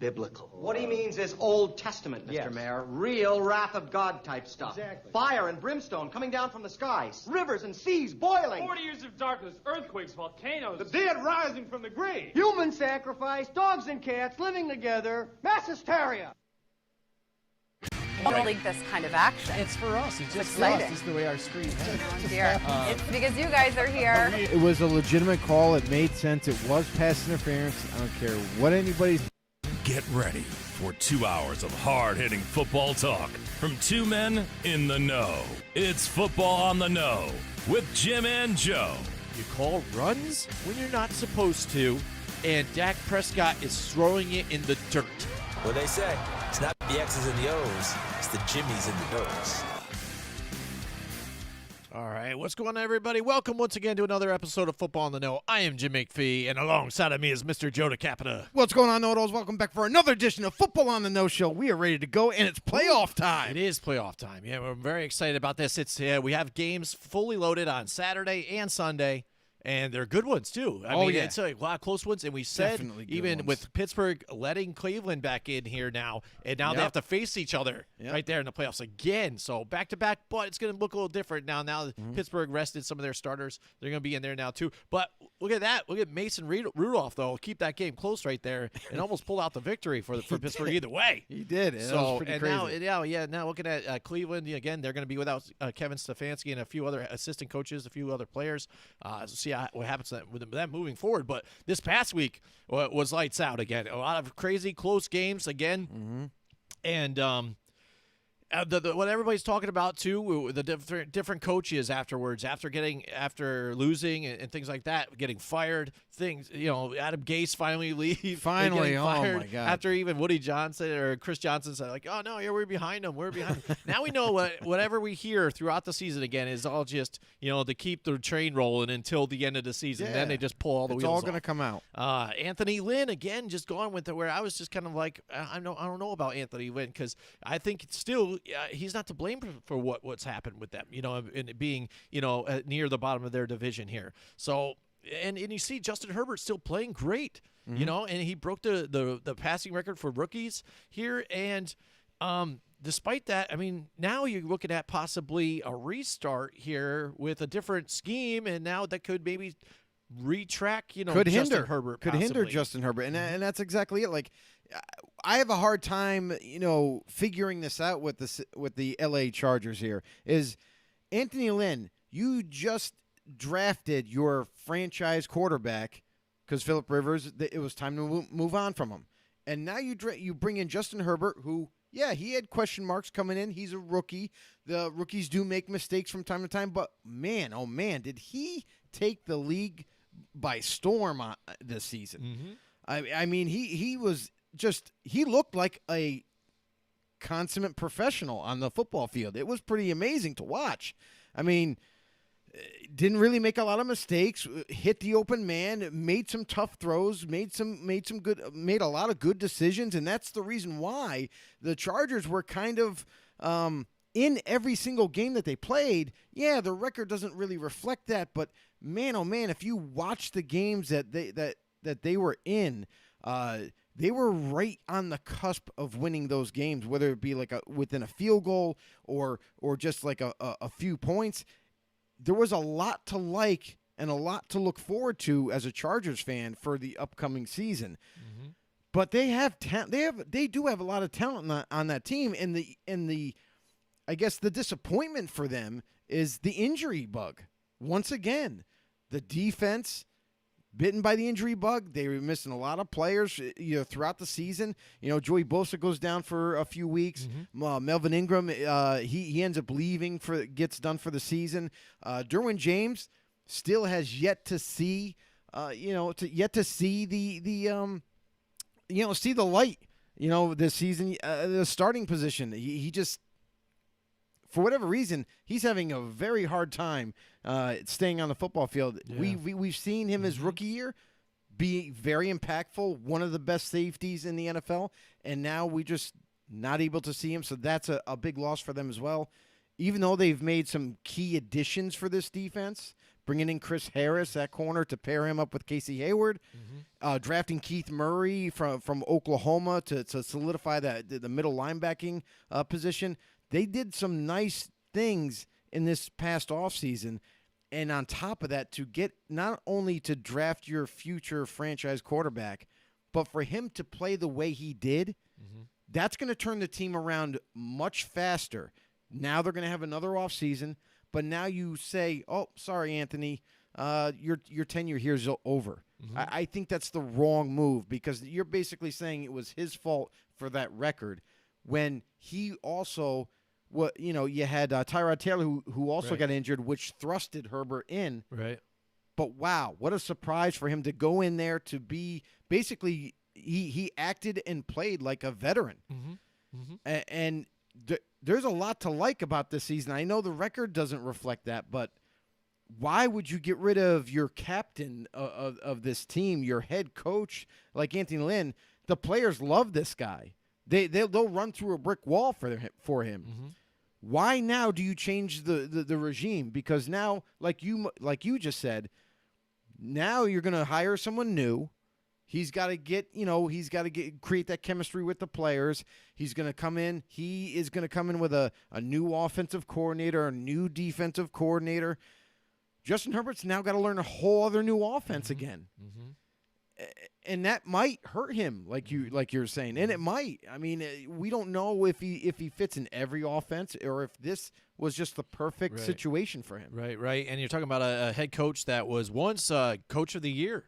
biblical. What he means is Old Testament, Mr. Mayor. Real wrath of God type stuff. Exactly. Fire and brimstone coming down from the skies. Rivers and seas boiling. 40 years of darkness, earthquakes, volcanoes. The dead rising from the grave. Human sacrifice, dogs and cats living together, mass hysteria. Don't league this kind of action. It's for us. It's just exciting. us. This is the way our screen is. Oh, dear. It's because you guys are here. It was a legitimate call. It made sense. It was pass interference. I don't care what anybody's. Get ready for 2 hours of hard-hitting football talk from two men in the know. It's Football on the Know with Jim and Joe. You call runs when you're not supposed to, and Dak Prescott is throwing it in the dirt. What they say, it's not the X's and the O's, it's the Jimmies and the O's. All right, what's going on, everybody? Welcome once again to another episode of Football on the Know. I am Jim McPhee, and alongside of me is Mr. Joe DeCapita. What's going on, Know-It-Alls? Welcome back for another edition of Football on the No Show. We are ready to go, and it's playoff time. It is playoff time. Yeah, we're very excited about this. We have games fully loaded on Saturday and Sunday. And they're good ones, too. I mean, it's a lot of close ones. And we said, even with Pittsburgh letting Cleveland back in here now, and now they have to face each other right there in the playoffs again. So back-to-back, but it's going to look a little different now. Now that Pittsburgh rested some of their starters, they're going to be in there now, too. But look at that. Look at Mason Rudolph, though. Keep that game close right there and almost pulled out the victory for Pittsburgh either way. He did. So, that was pretty crazy. Now looking at Cleveland, again, they're going to be without Kevin Stefanski and a few other assistant coaches, a few other players. See what happens with them moving forward. But this past week was lights out again. A lot of crazy close games again. And what everybody's talking about too, the different coaches afterwards, after losing and things like that, getting fired. Adam Gase finally leave. Finally, oh my God! After even Woody Johnson or Chris Johnson said, like, oh no, yeah, we're behind them. Now we know whatever we hear throughout the season again is all just to keep the train rolling until the end of the season. Then they just pull all the wheels off. It's all going to come out. Anthony Lynn again, just going with it. Where I was just kind of like, I don't know about Anthony Lynn because I think it's still he's not to blame for what's happened with them. And being near the bottom of their division here. So. And you see Justin Herbert still playing great, and he broke the passing record for rookies here. And despite that, I mean, now you're looking at possibly a restart here with a different scheme, and now that could maybe retrack, Justin Herbert. Could hinder Justin Herbert, and that's exactly it. Like, I have a hard time, figuring this out with the LA Chargers here. Is Anthony Lynn, you just drafted your franchise quarterback because Phillip Rivers, it was time to move on from him. And now you bring in Justin Herbert, who, he had question marks coming in. He's a rookie. The rookies do make mistakes from time to time. But, man, oh, man, did he take the league by storm this season. I mean, he was just – he looked like a consummate professional on the football field. It was pretty amazing to watch. I mean – didn't really make a lot of mistakes, hit the open man, made some tough throws, made a lot of good decisions, and that's the reason why the Chargers were kind of in every single game that they played. Yeah, the record doesn't really reflect that, but man, oh man, if you watch the games that they were in, they were right on the cusp of winning those games, whether it be like within a field goal or just like a few points. There was a lot to like and a lot to look forward to as a Chargers fan for the upcoming season. But they have they do have a lot of talent on that team, and the I guess the disappointment for them is the injury bug. Once again, the defense bitten by the injury bug. They were missing a lot of players, throughout the season. Joey Bosa goes down for a few weeks. Melvin Ingram, he ends up leaving gets done for the season. Derwin James still has yet to see, see the light. This season, the starting position. He just, for whatever reason, he's having a very hard time staying on the football field. Yeah. We've seen him his rookie year be very impactful, one of the best safeties in the NFL, and now we just not able to see him, so that's a big loss for them as well. Even though they've made some key additions for this defense, bringing in Chris Harris at corner to pair him up with Casey Hayward, drafting Keith Murray from Oklahoma to solidify the middle linebacking position. They did some nice things in this past offseason. And on top of that, to get not only to draft your future franchise quarterback, but for him to play the way he did, that's going to turn the team around much faster. Now they're going to have another offseason, but now you say, oh, sorry, Anthony, your tenure here is over. I think that's the wrong move because you're basically saying it was his fault for that record when he also – you had Tyrod Taylor who also got injured, which thrusted Herbert in. Right. But, wow, what a surprise for him to go in there to be – basically, he acted and played like a veteran. And there's a lot to like about this season. I know the record doesn't reflect that, but why would you get rid of your captain of this team, your head coach like Anthony Lynn? The players love this guy. They'll run through a brick wall for him. Why now do you change the regime? Because now, like you just said, now you're going to hire someone new. He's got to create that chemistry with the players. He's going to come in. He is going to come in with a new offensive coordinator, a new defensive coordinator. Justin Herbert's now got to learn a whole other new offense again. And that might hurt him, like you're saying, and it might. I mean, we don't know if he fits in every offense or if this was just the perfect situation for him. Right. And you're talking about a head coach that was once coach of the year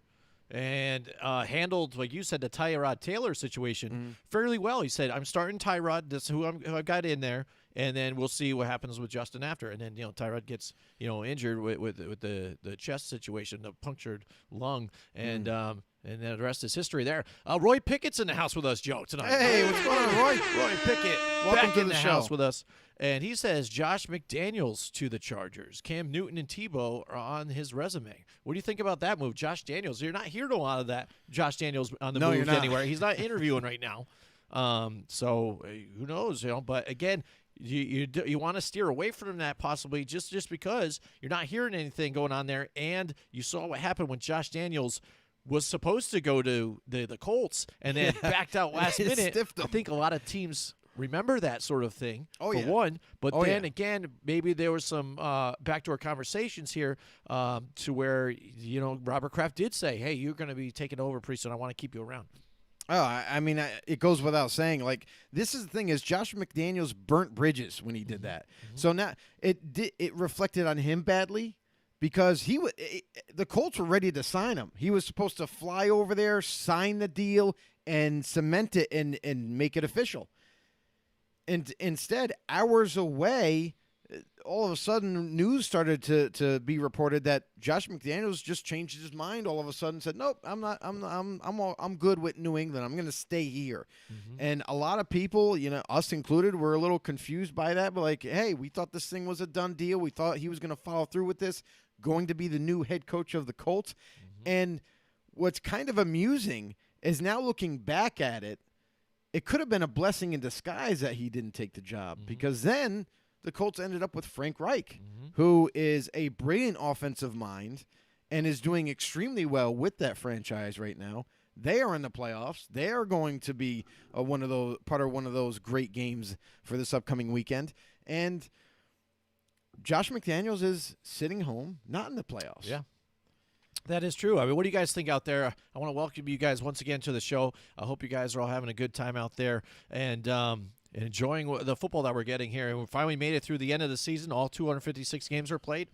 and handled, like you said, the Tyrod Taylor situation fairly well. He said, "I'm starting Tyrod. That's who I got in there." And then we'll see what happens with Justin after. And then, Tyrod gets, injured with the chest situation, the punctured lung. And then the rest is history there. Roy Pickett's in the house with us, Joe, tonight. Hey, what's going on, Roy? Roy Pickett Welcome back to in the the show. house with us. And he says Josh McDaniels to the Chargers. Cam Newton and Tebow are on his resume. What do you think about that move? Josh Daniels, you're not hearing a lot of that. Josh Daniels on the move anywhere. He's not interviewing right now. So who knows, But, again, you want to steer away from that possibly just because you're not hearing anything going on there. And you saw what happened when Josh Daniels was supposed to go to the Colts and then backed out last minute. I think a lot of teams remember that sort of thing, one. But then again, maybe there was some backdoor conversations here to where, Robert Kraft did say, hey, you're going to be taking over pretty soon. I want to keep you around. Oh, I mean, it goes without saying. Like, this is the thing is Josh McDaniels burnt bridges when he did that. So now it reflected on him badly because the Colts were ready to sign him. He was supposed to fly over there, sign the deal, and cement it and make it official. And instead, hours away, all of a sudden, news started to be reported that Josh McDaniels just changed his mind. All of a sudden, said, "Nope, I'm not. I'm good with New England. I'm going to stay here." And a lot of people, us included, were a little confused by that. But like, hey, we thought this thing was a done deal. We thought he was going to follow through with this, going to be the new head coach of the Colts. And what's kind of amusing is now looking back at it, it could have been a blessing in disguise that he didn't take the job because then the Colts ended up with Frank Reich, who is a brilliant offensive mind and is doing extremely well with that franchise right now. They are in the playoffs. They are going to be part of one of those great games for this upcoming weekend. And Josh McDaniels is sitting home, not in the playoffs. Yeah. That is true. I mean, what do you guys think out there? I want to welcome you guys once again to the show. I hope you guys are all having a good time out there and enjoying the football that we're getting here. And we finally made it through the end of the season. All 256 games are played.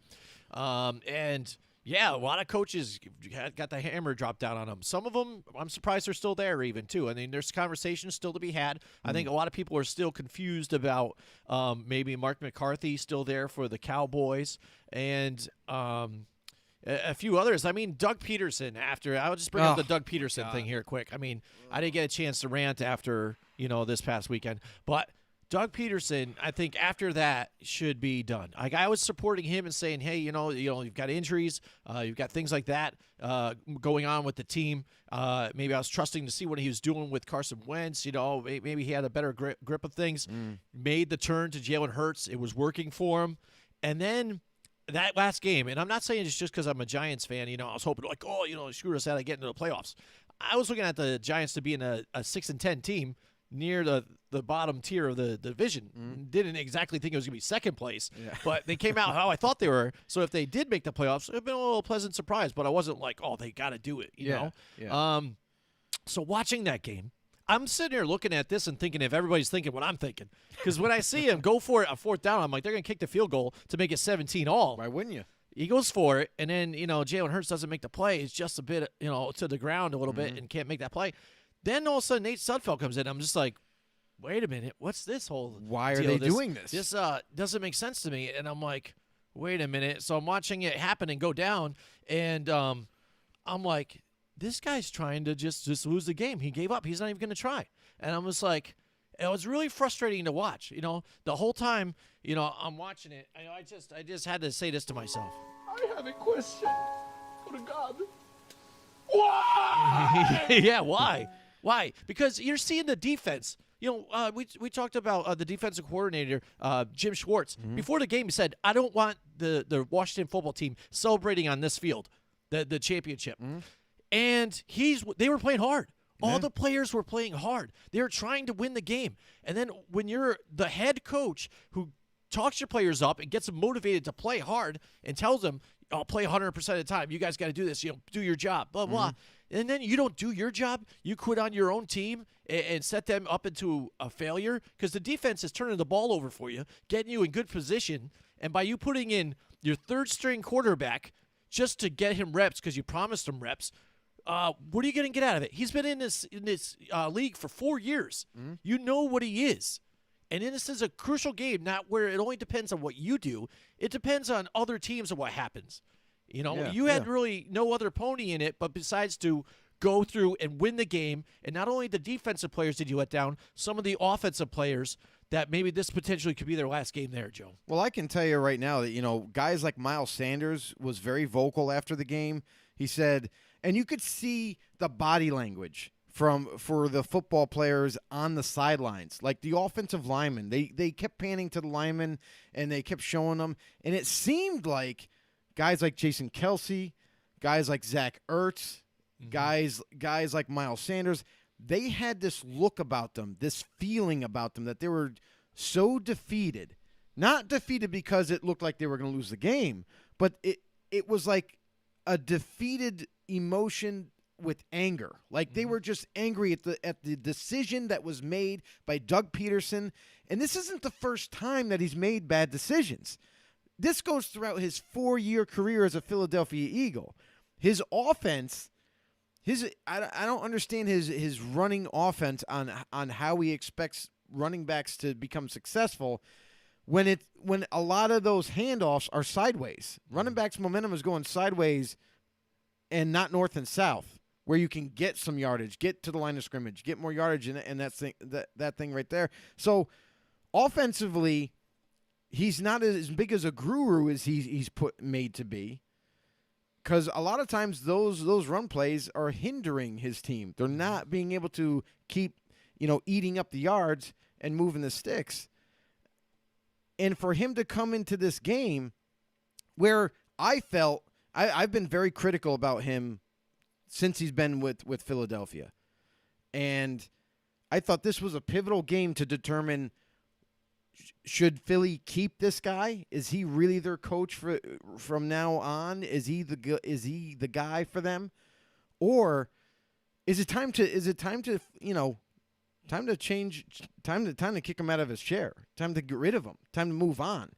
And, yeah, a lot of coaches got the hammer dropped down on them. Some of them, I'm surprised they're still there even, too. I mean, there's conversations still to be had. I think a lot of people are still confused about maybe Mark McCarthy still there for the Cowboys. And a few others. I mean, Doug Peterson I'll just bring up the Doug Peterson thing here quick. I mean, I didn't get a chance to rant after, this past weekend. But Doug Peterson, I think after that should be done. Like, I was supporting him and saying, hey, you've got injuries, you've got things like that going on with the team. Maybe I was trusting to see what he was doing with Carson Wentz. Maybe he had a better grip of things. Made the turn to Jalen Hurts. It was working for him. And then that last game, and I'm not saying it's just because I'm a Giants fan. I was hoping screw us out of getting to the playoffs. I was looking at the Giants to be in a 6-10 team near the bottom tier of the division. Didn't exactly think it was going to be second place, but they came out how I thought they were. So if they did make the playoffs, it would have been a little pleasant surprise, but I wasn't like, oh, they got to do it, you know? Yeah. So watching that game, I'm sitting here looking at this and thinking if everybody's thinking what I'm thinking. Because when I see him go for it on fourth down, I'm like, they're going to kick the field goal to make it 17-all. Why wouldn't you? He goes for it, and then, Jalen Hurts doesn't make the play. It's just a bit, to the ground a little bit and can't make that play. Then all of a sudden, Nate Sudfeld comes in. I'm just like, wait a minute. What's this whole Why are deal? they doing this? This doesn't make sense to me. And I'm like, wait a minute. So I'm watching it happen and go down, and I'm like, this guy's trying to just lose the game. He gave up. He's not even going to try. And I'm just like, it was really frustrating to watch. The whole time, I'm watching it. I just had to say this to myself. I have a question. Go to God. Why? Yeah, why? Why? Because you're seeing the defense. We talked about the defensive coordinator, Jim Schwartz. Before the game, he said, I don't want the Washington football team celebrating on this field, the championship. And they were playing hard. All the players were playing hard. They were trying to win the game. And then when you're the head coach who talks your players up and gets them motivated to play hard and tells them, I'll play 100% of the time. You guys got to do this. Do your job, blah, blah. And then you don't do your job. You quit on your own team and set them up into a failure because the defense is turning the ball over for you, getting you in good position. And by you putting in your third-string quarterback just to get him reps because you promised him reps, what are you going to get out of it? He's been in this league for 4 years. You know what he is. And this is a crucial game, not where it only depends on what you do. It depends on other teams and what happens. You had really no other pony in it, but besides to go through and win the game. And not only the defensive players did you let down, some of the offensive players that maybe this potentially could be their last game there, Joe. Well, I can tell you right now that, guys like Miles Sanders was very vocal after the game. He said, and you could see the body language for the football players on the sidelines, like the offensive linemen. They kept panning to the linemen, and they kept showing them. And it seemed like guys like Jason Kelsey, guys like Zach Ertz, guys like Miles Sanders, they had this look about them, this feeling about them that they were so defeated. Not defeated because it looked like they were going to lose the game, but it was like a defeated emotion with anger. Like they were just angry at the decision that was made by Doug Peterson. And this isn't the first time that he's made bad decisions. This goes throughout his 4-year career as a Philadelphia Eagle. His offense, I don't understand his running offense on how he expects running backs to become successful when a lot of those handoffs are sideways. Running backs' momentum is going sideways and not north and south, where you can get some yardage, get to the line of scrimmage, get more yardage, and that thing right there. So offensively, he's not as big as a guru as he's made to be, because a lot of times those run plays are hindering his team. They're not being able to keep eating up the yards and moving the sticks. And for him to come into this game where I felt I've been very critical about him since he's been with Philadelphia. And I thought this was a pivotal game to determine, should Philly keep this guy? Is he really their coach from now on? Is he the guy for them? Or is it time to change, time to kick him out of his chair, time to get rid of him, time to move on?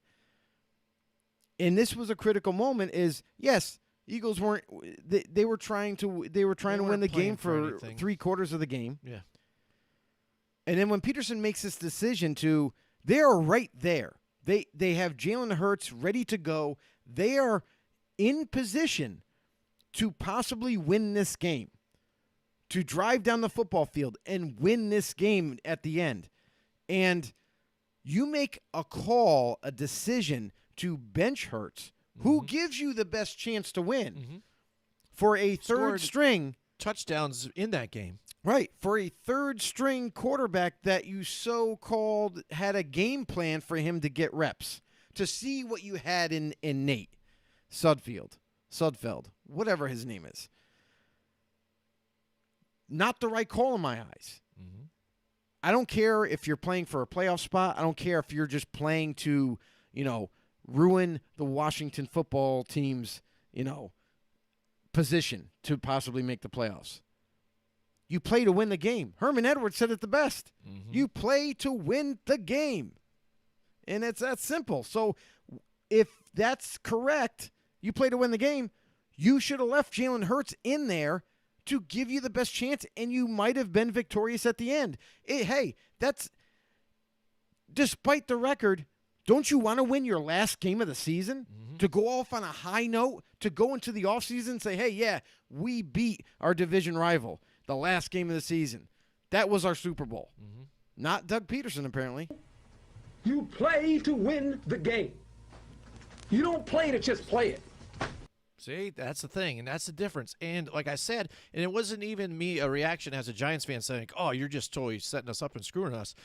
And this was a critical moment. Yes, Eagles weren't. They were trying to win the game for 3/4 of the game. Yeah. And then when Peterson makes this decision they are right there. They have Jalen Hurts ready to go. They are in position to possibly win this game, to drive down the football field and win this game at the end. And you make a decision to bench Hurts, who gives you the best chance to win, for a third string touchdowns in that game. Right, for a third-string quarterback that you so-called had a game plan for him to get reps, to see what you had in Nate Sudfeld, whatever his name is. Not the right call in my eyes. Mm-hmm. I don't care if you're playing for a playoff spot. I don't care if you're just playing to, ruin the Washington football team's, position to possibly make the playoffs. You play to win the game. Herman Edwards said it the best. Mm-hmm. You play to win the game. And it's that simple. So if that's correct, you play to win the game, you should have left Jalen Hurts in there to give you the best chance, and you might have been victorious at the end. Hey, that's despite the record. Don't you want to win your last game of the season? Mm-hmm. To go off on a high note, to go into the offseason and say, hey, yeah, we beat our division rival the last game of the season. That was our Super Bowl. Mm-hmm. Not Doug Peterson, apparently. You play to win the game. You don't play to just play it. See, that's the thing, and that's the difference. And like I said, and it wasn't even me a reaction as a Giants fan saying, oh, you're just totally setting us up and screwing us.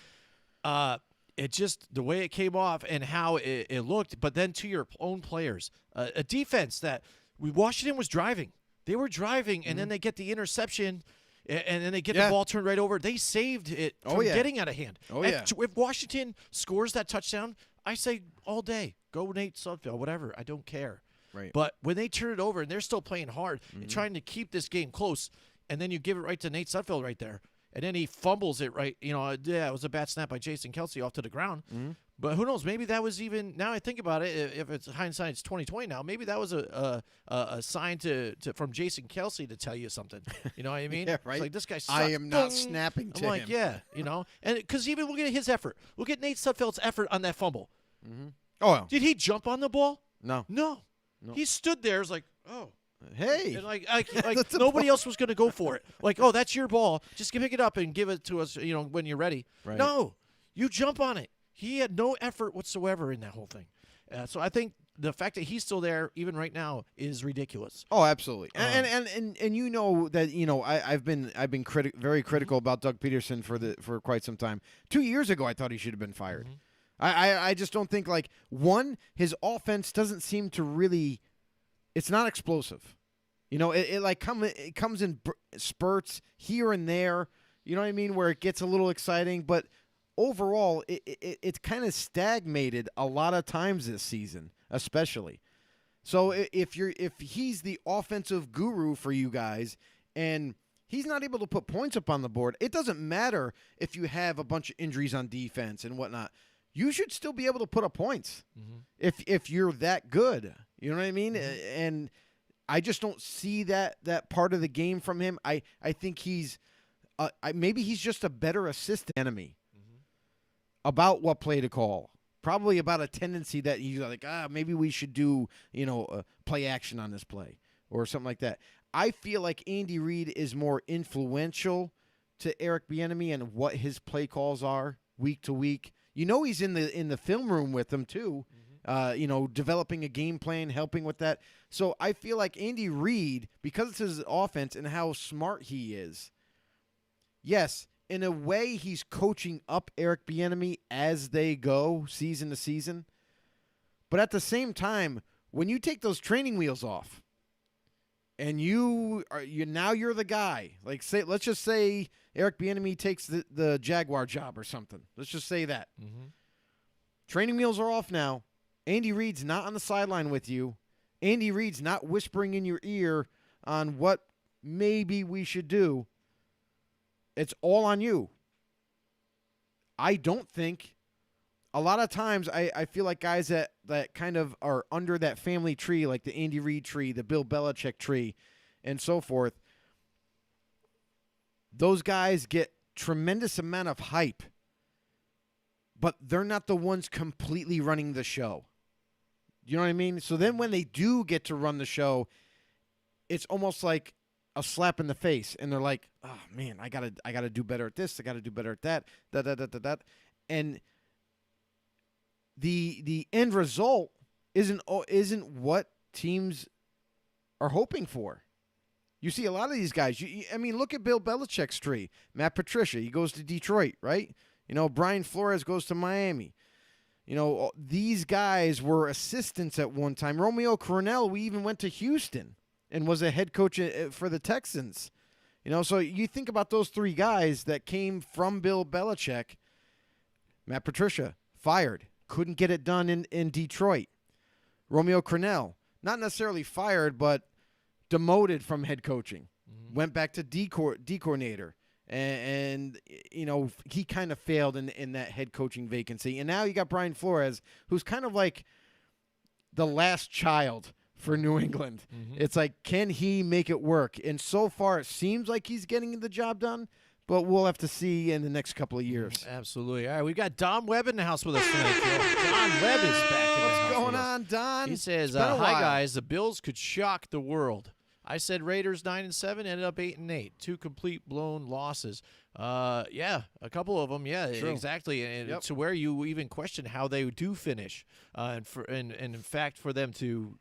It just, the way it came off and how it looked, but then to your own players, a defense that Washington was driving. They were driving, and then they get the interception, and then they get the ball turned right over. They saved it from getting out of hand. If Washington scores that touchdown, I say all day, go Nate Sudfeld, whatever. I don't care. Right. But when they turn it over and they're still playing hard and trying to keep this game close, and then you give it right to Nate Sudfeld right there, and then he fumbles it right. It was a bad snap by Jason Kelce off to the ground. Mm-hmm. But who knows? Maybe that was even, now I think about it, if it's hindsight, it's 2020 now. Maybe that was a sign from Jason Kelce to tell you something. You know what I mean? Yeah, right. It's like, this guy sucks. I am not snapping to I'm like, him. yeah, and because even look at his effort. Look at Nate Sudfeld's effort on that fumble. Mm-hmm. Oh, well. Did he jump on the ball? No. He stood there, was like, oh. Hey. And like nobody else was going to go for it. Like, oh, that's your ball. Just pick it up and give it to us, when you're ready. Right. No, you jump on it. He had no effort whatsoever in that whole thing. So I think the fact that he's still there, even right now, is ridiculous. Oh, absolutely. And you know that I've been very critical about Doug Peterson for quite some time. 2 years ago, I thought he should have been fired. Mm-hmm. I just don't think his offense doesn't seem to really. It's not explosive. It comes in spurts here and there. You know what I mean? Where it gets a little exciting, but overall, it's kind of stagnated a lot of times this season, especially. So if he's the offensive guru for you guys, and he's not able to put points up on the board, it doesn't matter if you have a bunch of injuries on defense and whatnot. You should still be able to put up points if you're that good. You know what I mean? Mm-hmm. And I just don't see that part of the game from him. I think he's maybe he's just a better assistant enemy about what play to call. Probably about a tendency that he's like, maybe we should do play action on this play or something like that. I feel like Andy Reid is more influential to Eric Bieniemy and what his play calls are week to week. He's in the film room with them too, developing a game plan, helping with that. So I feel like Andy Reid, because it's his offense and how smart he is, yes, in a way he's coaching up Eric Bieniemy as they go season to season. But at the same time, when you take those training wheels off, and you're the guy. Let's just say Eric Bieniemy takes the Jaguar job or something. Let's just say that. Mm-hmm. Training wheels are off now. Andy Reid's not on the sideline with you. Andy Reid's not whispering in your ear on what maybe we should do. It's all on you. I don't think a lot of times I feel like guys that kind of are under that family tree, like the Andy Reid tree, the Bill Belichick tree, and so forth, those guys get tremendous amount of hype, but they're not the ones completely running the show. You know what I mean? So then when they do get to run the show, it's almost like a slap in the face, and they're like, "Oh man, I gotta do better at this. I gotta do better at that." And the end result isn't what teams are hoping for. You see a lot of these guys. Look at Bill Belichick's tree. Matt Patricia, he goes to Detroit, right? Brian Flores goes to Miami. these guys were assistants at one time. Romeo Crennel, we even went to Houston and was a head coach for the Texans. So you think about those three guys that came from Bill Belichick. Matt Patricia, fired. Couldn't get it done in Detroit. Romeo Crennel, not necessarily fired, but demoted from head coaching. Went back to D coordinator. And he kind of failed in that head coaching vacancy. And now you got Brian Flores, who's kind of like the last child for New England. It's like, can he make it work? And so far, it seems like he's getting the job done, but we'll have to see in the next couple of years. Absolutely. All right, we've got Don Webb in the house with us tonight. Don Webb is back in the house. What's going on, Don? He says, hi, guys. The Bills could shock the world. I said Raiders 9-7, ended up 8-8. 2 complete blown losses. Yeah, a couple of them. Yeah, True. Exactly. And to where you even question how they do finish. And in fact, for them to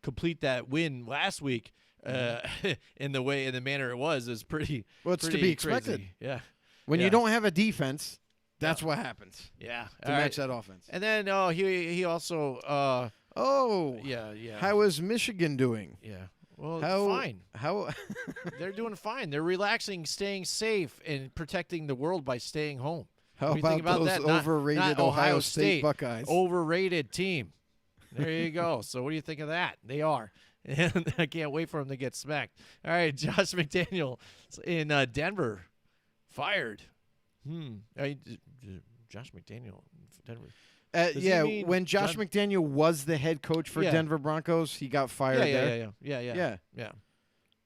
complete that win last week in the manner it was is pretty. Well, it's pretty to be expected. Crazy. Yeah. When you don't have a defense, that's what happens. Yeah. To match that offense. And then he also. Yeah. How is Michigan doing? Yeah. Well, fine. How they're doing fine. They're relaxing, staying safe, and protecting the world by staying home. How what do you think about that? those overrated not Ohio State Buckeyes? Overrated team. There you go. So what do you think of that? They are. And I can't wait for them to get smacked. All right, Josh McDaniel in Denver, fired. Josh McDaniel, Denver. When Josh McDaniel was the head coach for Denver Broncos, he got fired there. Yeah.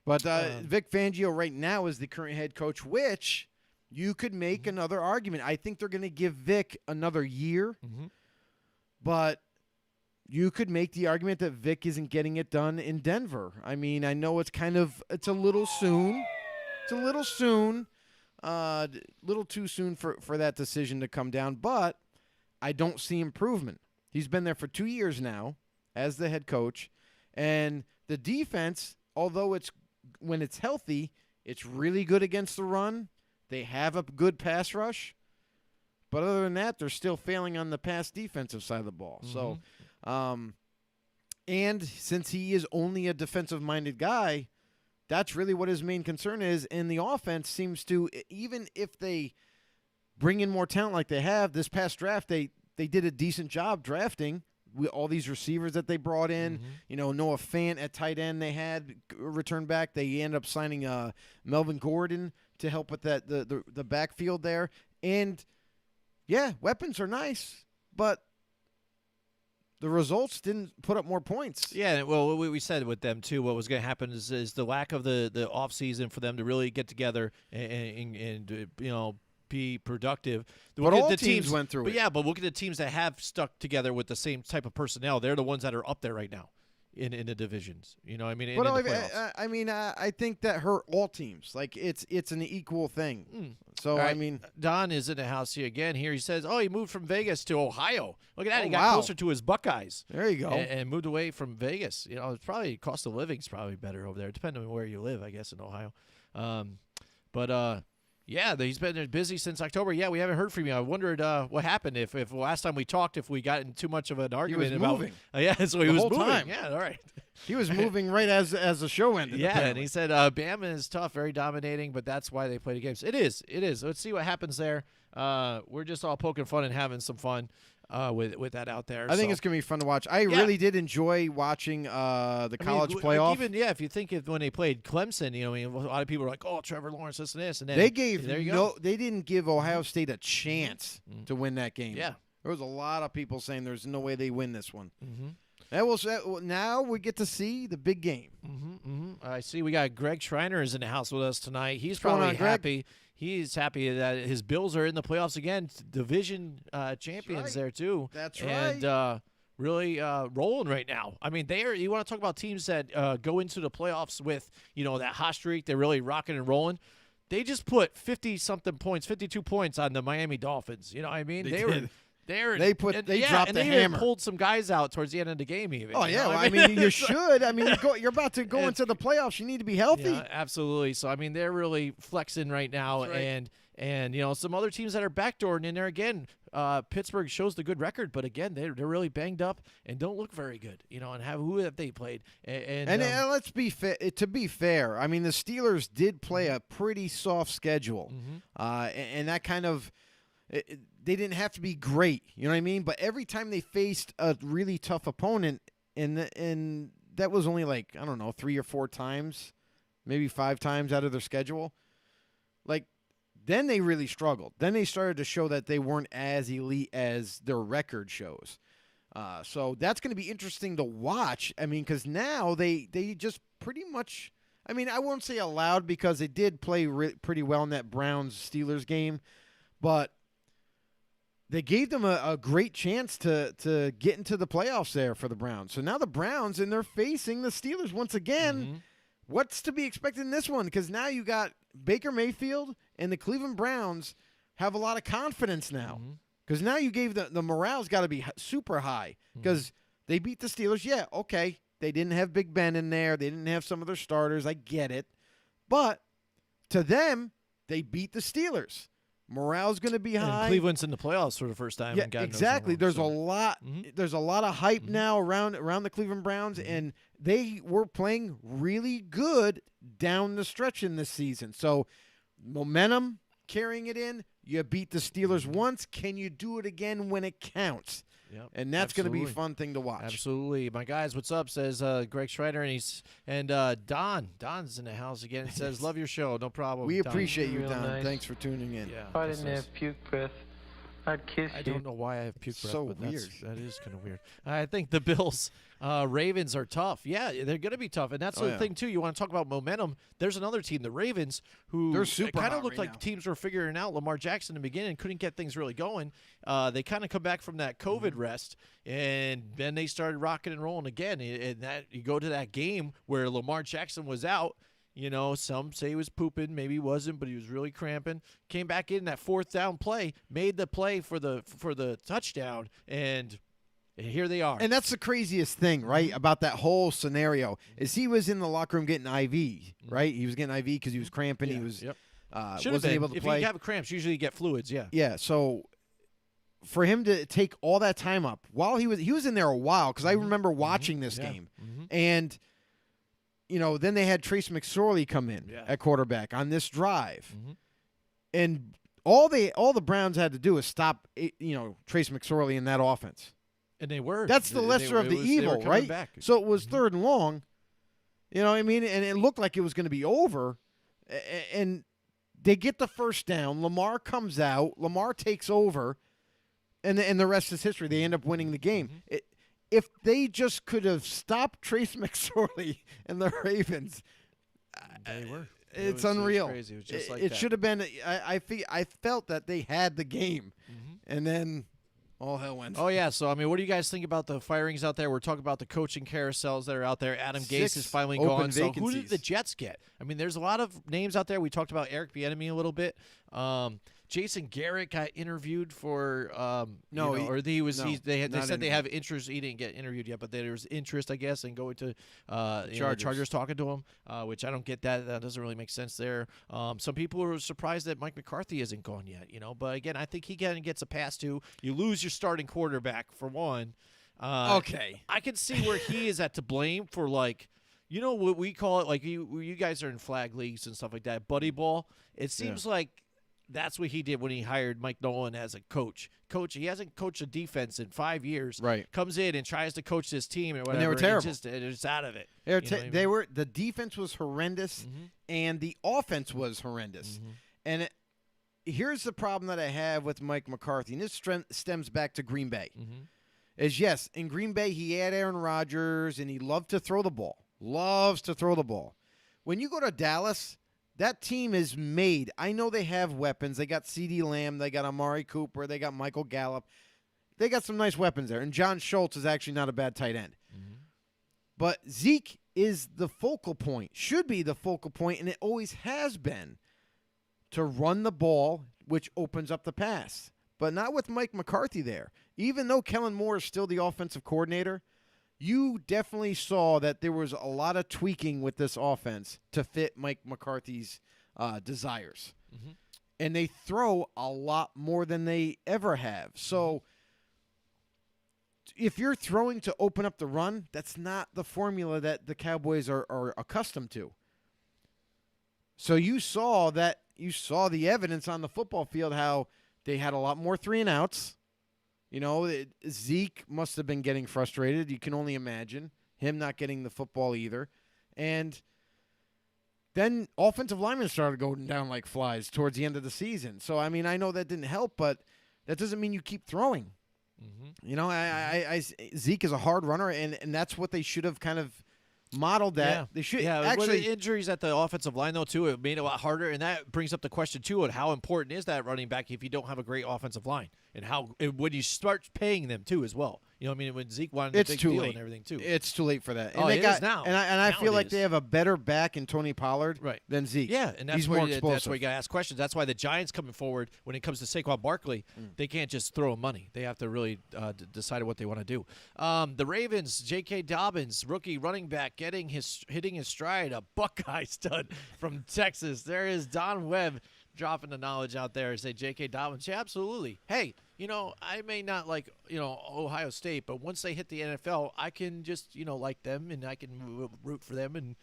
But Vic Fangio right now is the current head coach, which you could make another argument. I think they're going to give Vic another year, but you could make the argument that Vic isn't getting it done in Denver. I mean, I know it's a little soon. It's a little soon, little too soon for that decision to come down, but I don't see improvement. He's been there for 2 years now as the head coach, and the defense, although when it's healthy, it's really good against the run. They have a good pass rush, but other than that, they're still failing on the pass defensive side of the ball. So, and since he is only a defensive-minded guy, that's really what his main concern is, and the offense seems to, even if they bring in more talent like they have. This past draft, they did a decent job drafting with all these receivers that they brought in. Noah Fant at tight end they had return back. They ended up signing Melvin Gordon to help with that the backfield there. And, yeah, weapons are nice, but the results didn't put up more points. Yeah, well, we said with them, too, what was going to happen is the lack of the offseason for them to really get together and be productive. But all teams went through it. But yeah, but look at the teams that have stuck together with the same type of personnel. They're the ones that are up there right now in the divisions. You know what I mean? But I think that hurt all teams. Like, it's an equal thing. So, right. I mean. Don is in the house here again. Here he says, he moved from Vegas to Ohio. Look at that. He got wow. closer to his Buckeyes. There you go. And moved away from Vegas. It's probably cost of living's probably better over there, depending on where you live, I guess, in Ohio. Yeah, he's been busy since October. Yeah, we haven't heard from you. I wondered what happened if last time we talked, if we got in too much of an argument about moving. Yeah, so he was moving. Time. Yeah, all right. He was moving right as the show ended. Yeah, apparently. and he said Bama is tough, very dominating, but that's why they play the games. It is. Let's see what happens there. We're just all poking fun and having some fun with that out there. I think it's going to be fun to watch. I really did enjoy watching the college playoff. Even if you think when they played Clemson, a lot of people were like, "Oh, Trevor Lawrence, this and this," and then they gave they didn't give Ohio State a chance to win that game. Yeah, there was a lot of people saying there's no way they win this one. Now we get to see the big game. I see we got Greg Schreiner is in the house with us tonight. He's probably happy. He's happy that his Bills are in the playoffs again, division champions there too. That's right. And really rolling right now. I mean, you want to talk about teams that go into the playoffs with that hot streak. They're really rocking and rolling. They just put 50-something points, 52 points on the Miami Dolphins. You know what I mean? They dropped the hammer. hammer. They pulled some guys out towards the end of the game even. Oh, yeah. I mean, you should. I mean, you're about to go into the playoffs. You need to be healthy. Yeah, absolutely. So, I mean, they're really flexing right now. That's right. And some other teams that are backdooring in there again. Pittsburgh shows the good record, but again, they're really banged up and don't look very good. And who have they played? And let's be fair. To be fair, I mean the Steelers did play a pretty soft schedule, and that kind of they didn't have to be great. You know what I mean? But every time they faced a really tough opponent, and that was only like, I don't know, 3 or 4 times, maybe 5 times out of their schedule. Like, then they really struggled. Then they started to show that they weren't as elite as their record shows. So that's going to be interesting to watch. I mean, because now they just pretty much, I mean, I won't say allowed because they did play pretty well in that Browns-Steelers game, but they gave them a great chance to get into the playoffs there for the Browns. So now the Browns, and they're facing the Steelers once again. What's to be expected in this one? Because now you got Baker Mayfield and the Cleveland Browns have a lot of confidence now. Because now you gave the morale's got to be super high because they beat the Steelers. Yeah, okay. They didn't have Big Ben in there. They didn't have some of their starters. I get it. But to them, they beat the Steelers. Morale's going to be high. And Cleveland's in the playoffs for the first time. Yeah, and God exactly. knows There's a lot. There's a lot of hype now around the Cleveland Browns, and they were playing really good down the stretch in this season. So momentum, carrying it in. You beat the Steelers once. Can you do it again when it counts? Yep, and that's going to be a fun thing to watch. Absolutely. My guys, what's up? Says Greg Schreider, and Don's in the house again. It says, love your show. No problem. We appreciate you, Real Don. nice. Thanks for tuning in. Yeah, If I didn't have puke breath, I'd kiss I you. don't know why I have puke breath, So but weird. that is kind of weird. I think the Bills, Ravens are tough. Yeah, they're going to be tough, and that's the thing too. You want to talk about momentum? There's another team, the Ravens, who They're super kind hot of looked right like now. teams were figuring out Lamar Jackson in the beginning, couldn't get things really going. They kind of come back from that COVID rest, and then they started rocking and rolling again. And that you go to that game where Lamar Jackson was out. Some say he was pooping, maybe he wasn't, but he was really cramping. Came back in that 4th down play, made the play for the touchdown, and here they are. And that's the craziest thing, right, about that whole scenario is he was in the locker room getting IV, right? He was getting IV because he was cramping. He was wasn't able to play. If you have cramps, usually you get fluids, yeah. Yeah, so for him to take all that time up while he was in there a while, because I remember watching this game, and then they had Trace McSorley come in at quarterback on this drive, and all the Browns had to do was stop Trace McSorley in that offense. And they were. That's the lesser of the evil, right? Back. So it was 3rd and long. You know what I mean? And it looked like it was going to be over. And they get the 1st down. Lamar comes out. Lamar takes over. And the rest is history. They end up winning the game. If they just could have stopped Trace McSorley and the Ravens, they were. It's unreal. It was crazy. It was just like it that. should have been. I felt that they had the game, and then all hell went. Oh, yeah. So, I mean, what do you guys think about the firings out there? We're talking about the coaching carousels that are out there. Adam Gase is finally gone. So who did the Jets get? I mean, there's a lot of names out there. We talked about Eric Bieniemy a little bit. Jason Garrett got interviewed for they said they have interest. He didn't get interviewed yet, but there was interest, I guess, in going to Chargers talking to him, which I don't get that. That doesn't really make sense there. Some people are surprised that Mike McCarthy isn't gone yet, but again, I think he gets a pass too. You lose your starting quarterback for one. Okay. I can see where he is to blame for what we call it, like you guys are in flag leagues and stuff like that, buddy ball. It seems like that's what he did when he hired Mike Nolan as a coach. He hasn't coached a defense in 5 years. Right. Comes in and tries to coach this team and whatever. And they were terrible. It's out of it. They were. The defense was horrendous, and the offense was horrendous. And here's the problem that I have with Mike McCarthy, and this stems back to Green Bay. Is yes, in Green Bay he had Aaron Rodgers, and he loved to throw the ball. Loves to throw the ball. When you go to Dallas, that team is made. I know they have weapons. They got CeeDee Lamb. They got Amari Cooper. They got Michael Gallup. They got some nice weapons there. And John Schultz is actually not a bad tight end. But Zeke is the focal point, should be the focal point, and it always has been, to run the ball, which opens up the pass. But not with Mike McCarthy there. Even though Kellen Moore is still the offensive coordinator, you definitely saw that there was a lot of tweaking with this offense to fit Mike McCarthy's desires. and they throw a lot more than they ever have. So if you're throwing to open up the run, that's not the formula that the Cowboys are accustomed to. So you saw the evidence on the football field how they had a lot more 3-and-outs. Zeke must have been getting frustrated. You can only imagine him not getting the football either. And then offensive linemen started going down like flies towards the end of the season. So, I mean, I know that didn't help, but that doesn't mean you keep throwing. Zeke is a hard runner, and that's what they should have kind of modeled that. Yeah. They should actually the injuries at the offensive line though too. It made it a lot harder, and that brings up the question too of how important is that running back if you don't have a great offensive line, and when you start paying them too as well. When Zeke wanted the big deal and everything too. It's too late for that. And it is now. And I feel like they have a better back in Tony Pollard than Zeke. Yeah, and that's He's where more explosive. that's where you got to ask questions. That's why the Giants coming forward when it comes to Saquon Barkley, they can't just throw him money. They have to really decide what they want to do. The Ravens, J.K. Dobbins, rookie running back, hitting his stride, a Buckeye stud from Texas. There is Don Webb dropping the knowledge out there and say J.K. Dobbins. Yeah, absolutely. Hey, I may not like, Ohio State, but once they hit the NFL, I can just, like them, and I can root for them and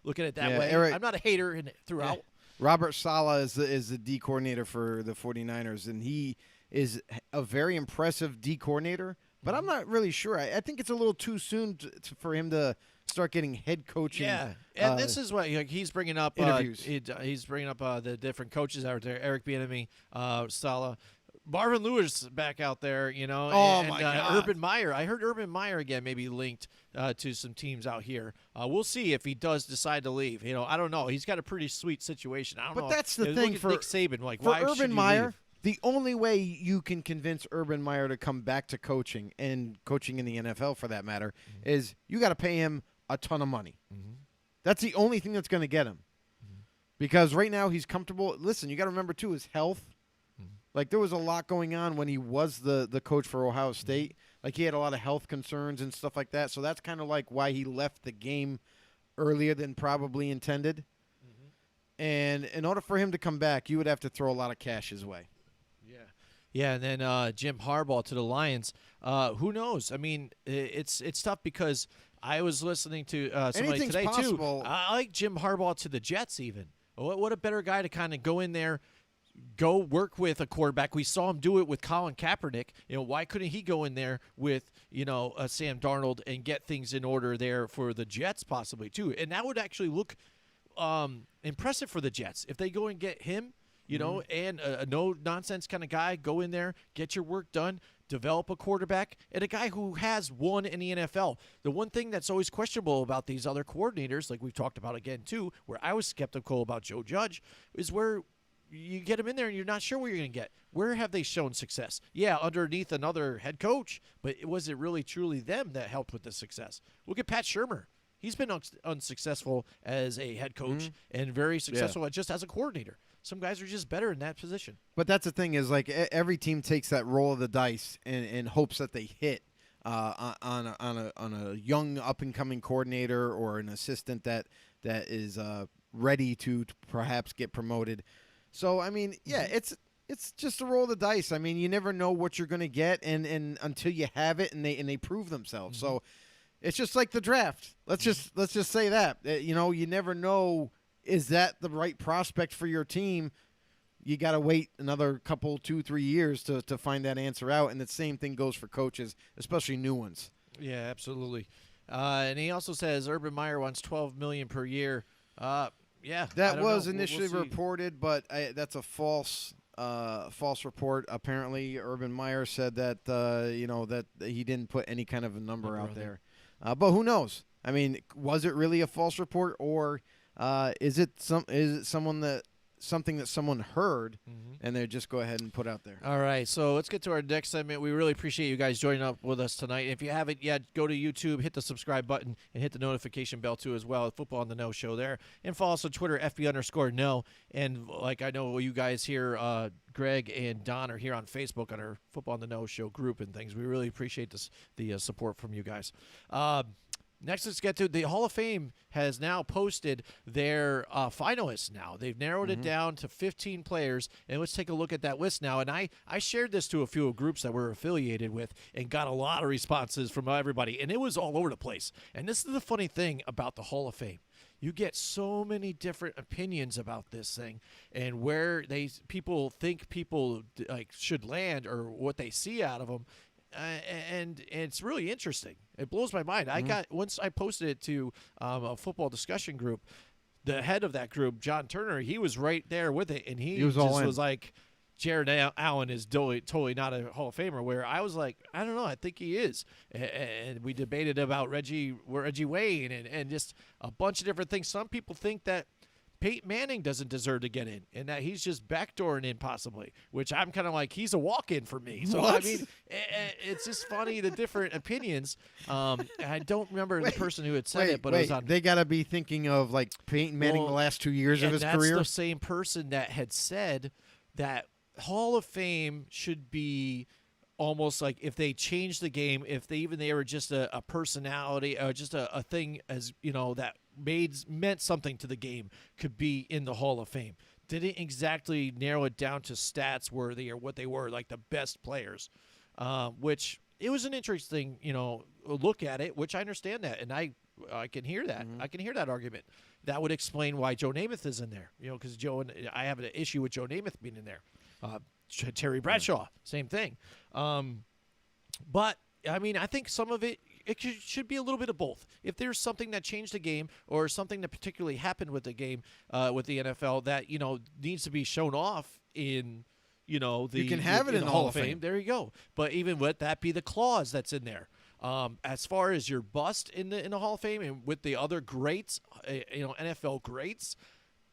look at it that way. Eric, I'm not a hater throughout. Robert Saleh is the D coordinator for the 49ers, and he is a very impressive D coordinator, but I'm not really sure. I think it's a little too soon for him to start getting head coaching. Yeah, and this is what he's bringing up. Interviews. He's bringing up the different coaches out there. Eric Bieniemy, Saleh. Marvin Lewis back out there, my God. Urban Meyer. I heard Urban Meyer again maybe linked to some teams out here. We'll see if he does decide to leave. I don't know. He's got a pretty sweet situation. I don't know. But that's the Look thing at for Nick Saban. For why Urban should you Meyer, leave? the only way you can convince Urban Meyer to come back to coaching and coaching in the NFL for that matter is you got to pay him a ton of money. That's the only thing that's going to get him. Because right now he's comfortable. Listen, you got to remember too his health. Like, there was a lot going on when he was the coach for Ohio State. Like, he had a lot of health concerns and stuff like that. So that's kind of like why he left the game earlier than probably intended. And in order for him to come back, you would have to throw a lot of cash his way. Yeah, and then Jim Harbaugh to the Lions. Who knows? I mean, it's tough because I was listening to somebody Anything's today, possible. too. I like Jim Harbaugh to the Jets even. What a better guy to kind of go in there, go work with a quarterback. We saw him do it with Colin Kaepernick. Why couldn't he go in there with, Sam Darnold and get things in order there for the Jets possibly too? And that would actually look impressive for the Jets if they go and get him, and a no-nonsense kind of guy, go in there, get your work done, develop a quarterback, and a guy who has won in the NFL. The one thing that's always questionable about these other coordinators, like we've talked about again too, where I was skeptical about Joe Judge, is where you get them in there and you're not sure what you're going to get. Where have they shown success? Yeah, underneath another head coach, but was it really truly them that helped with the success? Look at Pat Shurmur. He's been unsuccessful as a head coach and very successful just as a coordinator. Some guys are just better in that position. But that's the thing is, like, every team takes that roll of the dice in hopes that they hit on a young up-and-coming coordinator or an assistant that is ready to perhaps get promoted. So, I mean, yeah, it's just a roll of the dice. I mean, you never know what you're going to get and until you have it and they prove themselves. So it's just like the draft. Let's just say that. You never know, is that the right prospect for your team? You got to wait another couple, 2-3 years to find that answer out. And the same thing goes for coaches, especially new ones. Yeah, absolutely. And he also says Urban Meyer wants $12 million per year. Yeah, that was initially reported, but that's a false report. Apparently, Urban Meyer said that that he didn't put any kind of a number out there. But who knows? I mean, was it really a false report, or is it something that someone heard and they just go ahead and put out there? All right, so let's get to our next segment. We really appreciate you guys joining up with us tonight. If you haven't yet, go to YouTube, hit the subscribe button, and hit the notification bell too as well. Football on the No Show there. And follow us on Twitter, FB_No. And like I know you guys here, Greg and Don are here on Facebook on our Football on the No Show group and things. We really appreciate the support from you guys. Next, let's get to the Hall of Fame has now posted their finalists now. They've narrowed it down to 15 players, and let's take a look at that list now. And I shared this to a few groups that we're affiliated with and got a lot of responses from everybody, and it was all over the place. And this is the funny thing about the Hall of Fame. You get so many different opinions about this thing and where people think people like should land or what they see out of them. And it's really interesting. It blows my mind. Once I posted it to a football discussion group, the head of that group, John Turner, he was right there with it, and he was like, Jared Allen is totally not a Hall of Famer, where I was like, I don't know, I think he is. And we debated about Reggie Wayne and just a bunch of different things. Some people think that Peyton Manning doesn't deserve to get in and that he's just backdooring in possibly, which I'm kind of like, he's a walk-in for me. So, what? I mean, it's just funny, the different opinions. I don't remember the person who had said it, but it was on. They got to be thinking of, like, Peyton Manning the last 2 years of his career? That's the same person that had said that Hall of Fame should be almost like if they changed the game, if they were just a personality or just a thing, as you know, that meant something to the game, could be in the Hall of Fame. Didn't exactly narrow it down to stats worthy or what they were, like the best players, which it was an interesting, look at it, which I understand that. And I can hear that. I can hear that argument. That would explain why Joe Namath is in there, because I have an issue with Joe Namath being in there. Terry Bradshaw, same thing. But, I mean, I think some of it should be a little bit of both. If there's something that changed the game or something that particularly happened with the game, with the NFL that, needs to be shown off in, you can have it in the Hall of Fame. There you go. But even with that be the clause that's in there. As far as your bust in the Hall of Fame and with the other greats, NFL greats,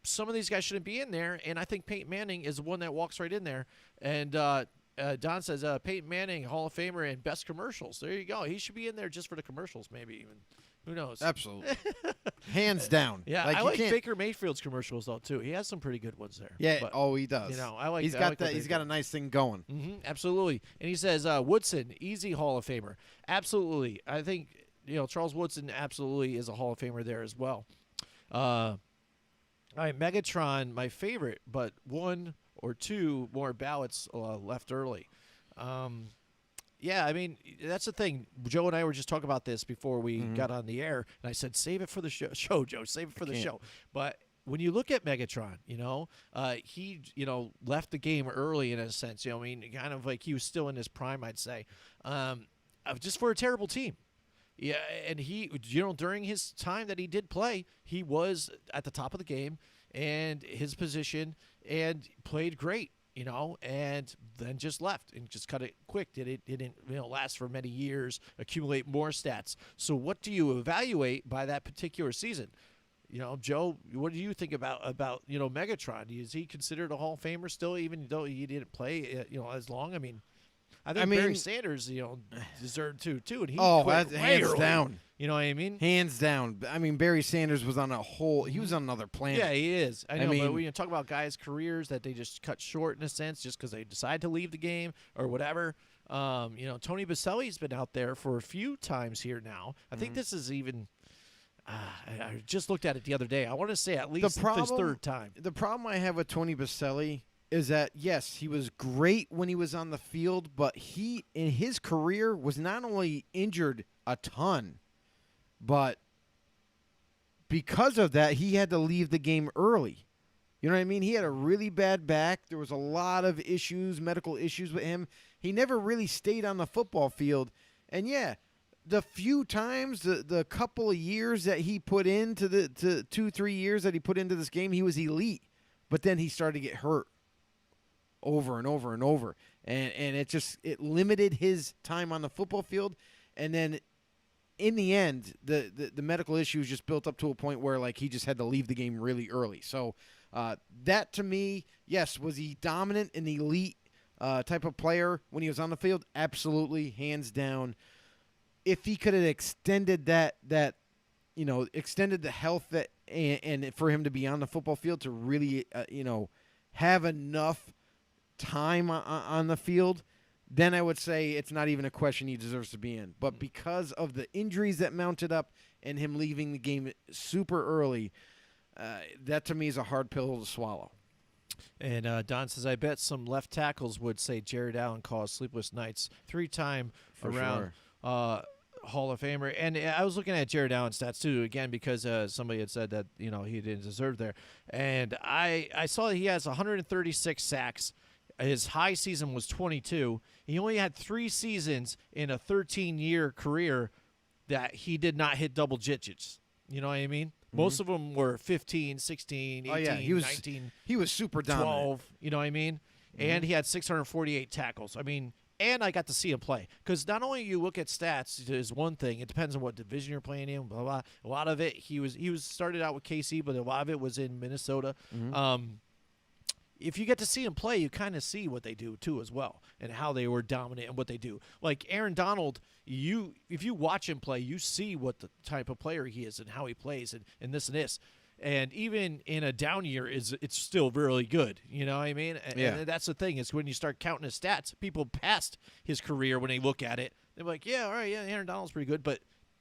some of these guys shouldn't be in there, and I think Peyton Manning is the one that walks right in there. And Don says Peyton Manning, Hall of Famer, and best commercials. There you go. He should be in there just for the commercials, maybe even. Who knows? Absolutely. Hands down. Yeah, I like Baker Mayfield's commercials, though, too. He has some pretty good ones there. Yeah, but, he does. I like He's got that. He's got a nice thing going. Absolutely. And he says Woodson, easy Hall of Famer. Absolutely. I think, Charles Woodson absolutely is a Hall of Famer there as well. All right, Megatron, my favorite, but one or two more ballots left early. Yeah, I mean, that's the thing. Joe and I were just talking about this before we got on the air, and I said, save it for the show, Joe. Save it for the show. But when you look at Megatron, he, left the game early in a sense. Kind of like he was still in his prime, I'd say, just for a terrible team. Yeah, and he, during his time that he did play, he was at the top of the game and his position and played great, and then just left and just cut it quick. Didn't last for many years, accumulate more stats. So what do you evaluate by that particular season? Joe, what do you think about Megatron? Is he considered a Hall of Famer still, even though he didn't play, as long? I think Barry Sanders, deserved to too, and he quit hands early. down. You know what I mean? Hands down. Barry Sanders was on he was on another planet. Yeah, he is. I know, but when you talk about guys' careers that they just cut short in a sense, just because they decide to leave the game or whatever. Tony Baselli's been out there for a few times here now. I think this is even. I just looked at it the other day. I want to say at least his third time. The problem I have with Tony Baselli is that, yes, he was great when he was on the field, but he, in his career, was not only injured a ton, but because of that, he had to leave the game early. You know what I mean? He had a really bad back. There was a lot of issues, medical issues with him. He never really stayed on the football field. And, yeah, the few times, the couple of years that he put into the 2-3 years that he put into this game, he was elite. But then he started to get hurt over and over and over. And it limited his time on the football field. And then in the end, the medical issues just built up to a point where, like, he just had to leave the game really early. So that, to me, yes, was he dominant and elite type of player when he was on the field? Absolutely, hands down. If he could have extended extended the health and for him to be on the football field to really, have enough time on the field, then I would say it's not even a question he deserves to be in. But because of the injuries that mounted up and him leaving the game super early, that to me is a hard pill to swallow. And Don says, I bet some left tackles would say Jared Allen caused sleepless nights. 3-time around Hall of Famer. And I was looking at Jared Allen stats, too, again, because somebody had said that, he didn't deserve there. And I saw that he has 136 sacks. His high season was 22. He only had 3 seasons in a 13-year career that he did not hit double digits. You know what I mean? Mm-hmm. Most of them were 15, 16, 18, 19. He was super dominant. 12, you know what I mean? Mm-hmm. And he had 648 tackles. I mean, and I got to see him play. Because not only you look at stats is one thing. It depends on what division you're playing in, blah, blah. A lot of it, he was started out with KC, but a lot of it was in Minnesota. Mm-hmm. If you get to see him play, you kind of see what they do, too, as well, and how they were dominant and what they do. Like Aaron Donald, if you watch him play, you see what the type of player he is and how he plays and this and this. And even in a down year, it's still really good. You know what I mean? Yeah. And that's the thing is when you start counting his stats, people past his career, when they look at it, they're like, yeah, all right, yeah, Aaron Donald's pretty good. But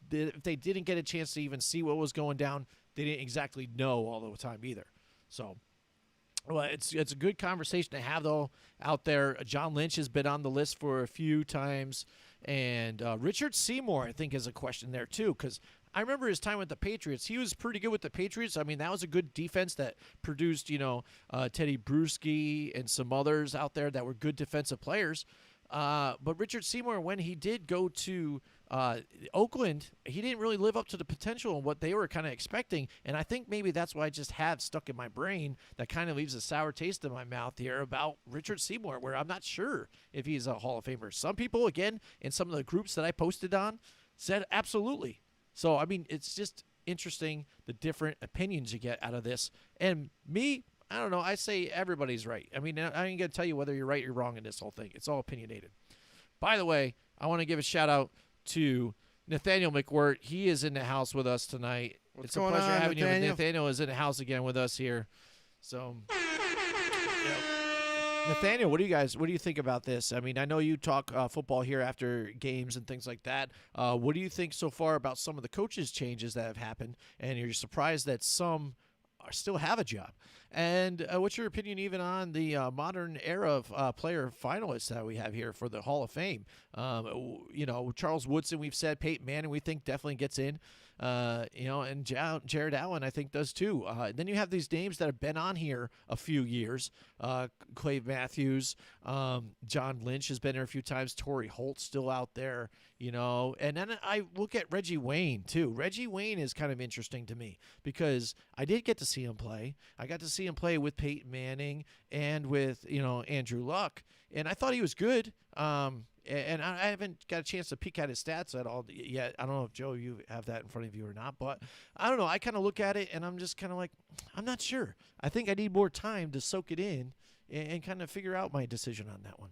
if they didn't get a chance to even see what was going down, they didn't exactly know all the time either. So... well, it's a good conversation to have, though, out there. John Lynch has been on the list for a few times. And Richard Seymour, I think, is a question there, too, because I remember his time with the Patriots. He was pretty good with the Patriots. I mean, that was a good defense that produced, Teddy Bruschi and some others out there that were good defensive players. But Richard Seymour, when he did go to Oakland, he didn't really live up to the potential and what they were kind of expecting. And I think maybe that's why I just have stuck in my brain that kind of leaves a sour taste in my mouth here about Richard Seymour, where I'm not sure if he's a Hall of Famer. Some people, again, in some of the groups that I posted on, said absolutely. So, I mean, it's just interesting the different opinions you get out of this. And me, I don't know. I say everybody's right. I mean, I ain't going to tell you whether you're right or wrong in this whole thing. It's all opinionated. By the way, I want to give a shout-out to Nathaniel McWirt. He is in the house with us tonight. It's a pleasure having you. Nathaniel is in the house again with us here. So, Nathaniel, what do you think about this? I mean, I know you talk football here after games and things like that. What do you think so far about some of the coaches' changes that have happened? And you're surprised that some still have a job. And what's your opinion even on the modern era of player finalists that we have here for the Hall of Fame? Charles Woodson, we've said. Peyton Manning, we think definitely gets in. And Jared Allen, I think, does too. Then you have these names that have been on here a few years. Clay Matthews, John Lynch has been there a few times. Torrey Holt's still out there, And then I look at Reggie Wayne, too. Reggie Wayne is kind of interesting to me because I did get to see him play. I got to see him play with Peyton Manning and with, Andrew Luck. And I thought he was good. And I haven't got a chance to peek at his stats at all yet. I don't know if, Joe, you have that in front of you or not. But I don't know. I kind of look at it, and I'm just kind of like, I'm not sure. I think I need more time to soak it in and kind of figure out my decision on that one.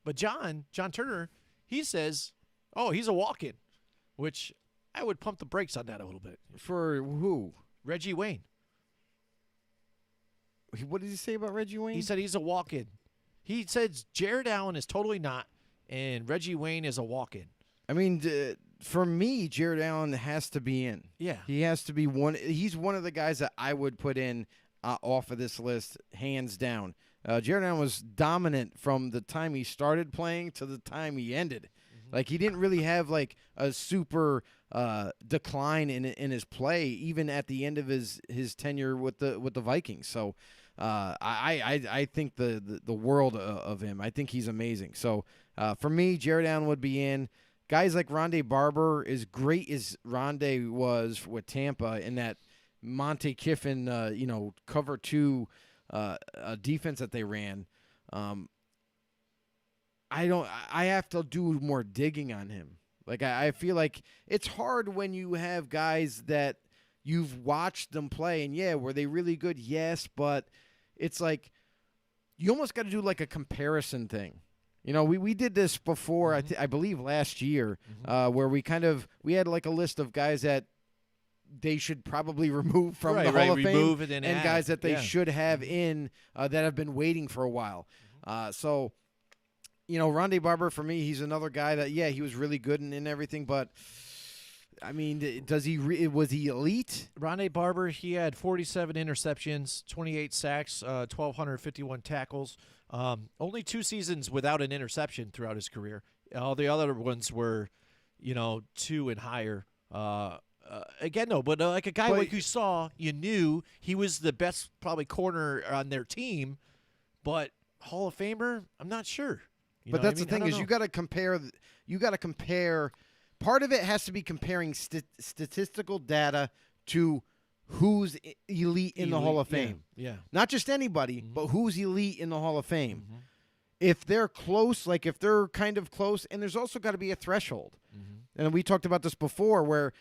But John Turner, he says, he's a walk-in, which I would pump the brakes on that a little bit. For who? Reggie Wayne. What did he say about Reggie Wayne? He said he's a walk-in. He says Jared Allen is totally not, and Reggie Wayne is a walk-in. I mean, for me, Jared Allen has to be in. Yeah. He has to be one. He's one of the guys that I would put in off of this list, hands down. Jared Allen was dominant from the time he started playing to the time he ended. Mm-hmm. Like, he didn't really have, like, a super decline in his play, even at the end of his tenure with the Vikings. So, I think the world of him. I think he's amazing. So for me, Jared Allen would be in. Guys like Rondé Barber, as great as Rondé was with Tampa in that Monte Kiffin, cover 2 defense that they ran. I have to do more digging on him. Like I feel like it's hard when you have guys that you've watched them play, and were they really good? Yes, but it's like you almost got to do like a comparison thing. We did this before, I believe last year, where we had like a list of guys that they should probably remove from the Hall of Fame and guys that they should have in that have been waiting for a while. So Rondé Barber, for me, he's another guy that, he was really good and everything, but, I mean, was he elite? Rondé Barber, he had 47 interceptions, 28 sacks, 1,251 tackles. Only 2 seasons without an interception throughout his career. All the other ones were, 2 and higher. Again, no, but like a guy like you saw, you knew he was the best probably corner on their team, but Hall of Famer, I'm not sure. But that's the thing is you got to compare. You got to compare. Part of it has to be comparing statistical data to who's elite in the Hall of Fame. Yeah. Not just anybody, but who's elite in the Hall of Fame. If they're close, like if they're kind of close, and there's also got to be a threshold. And we talked about this before where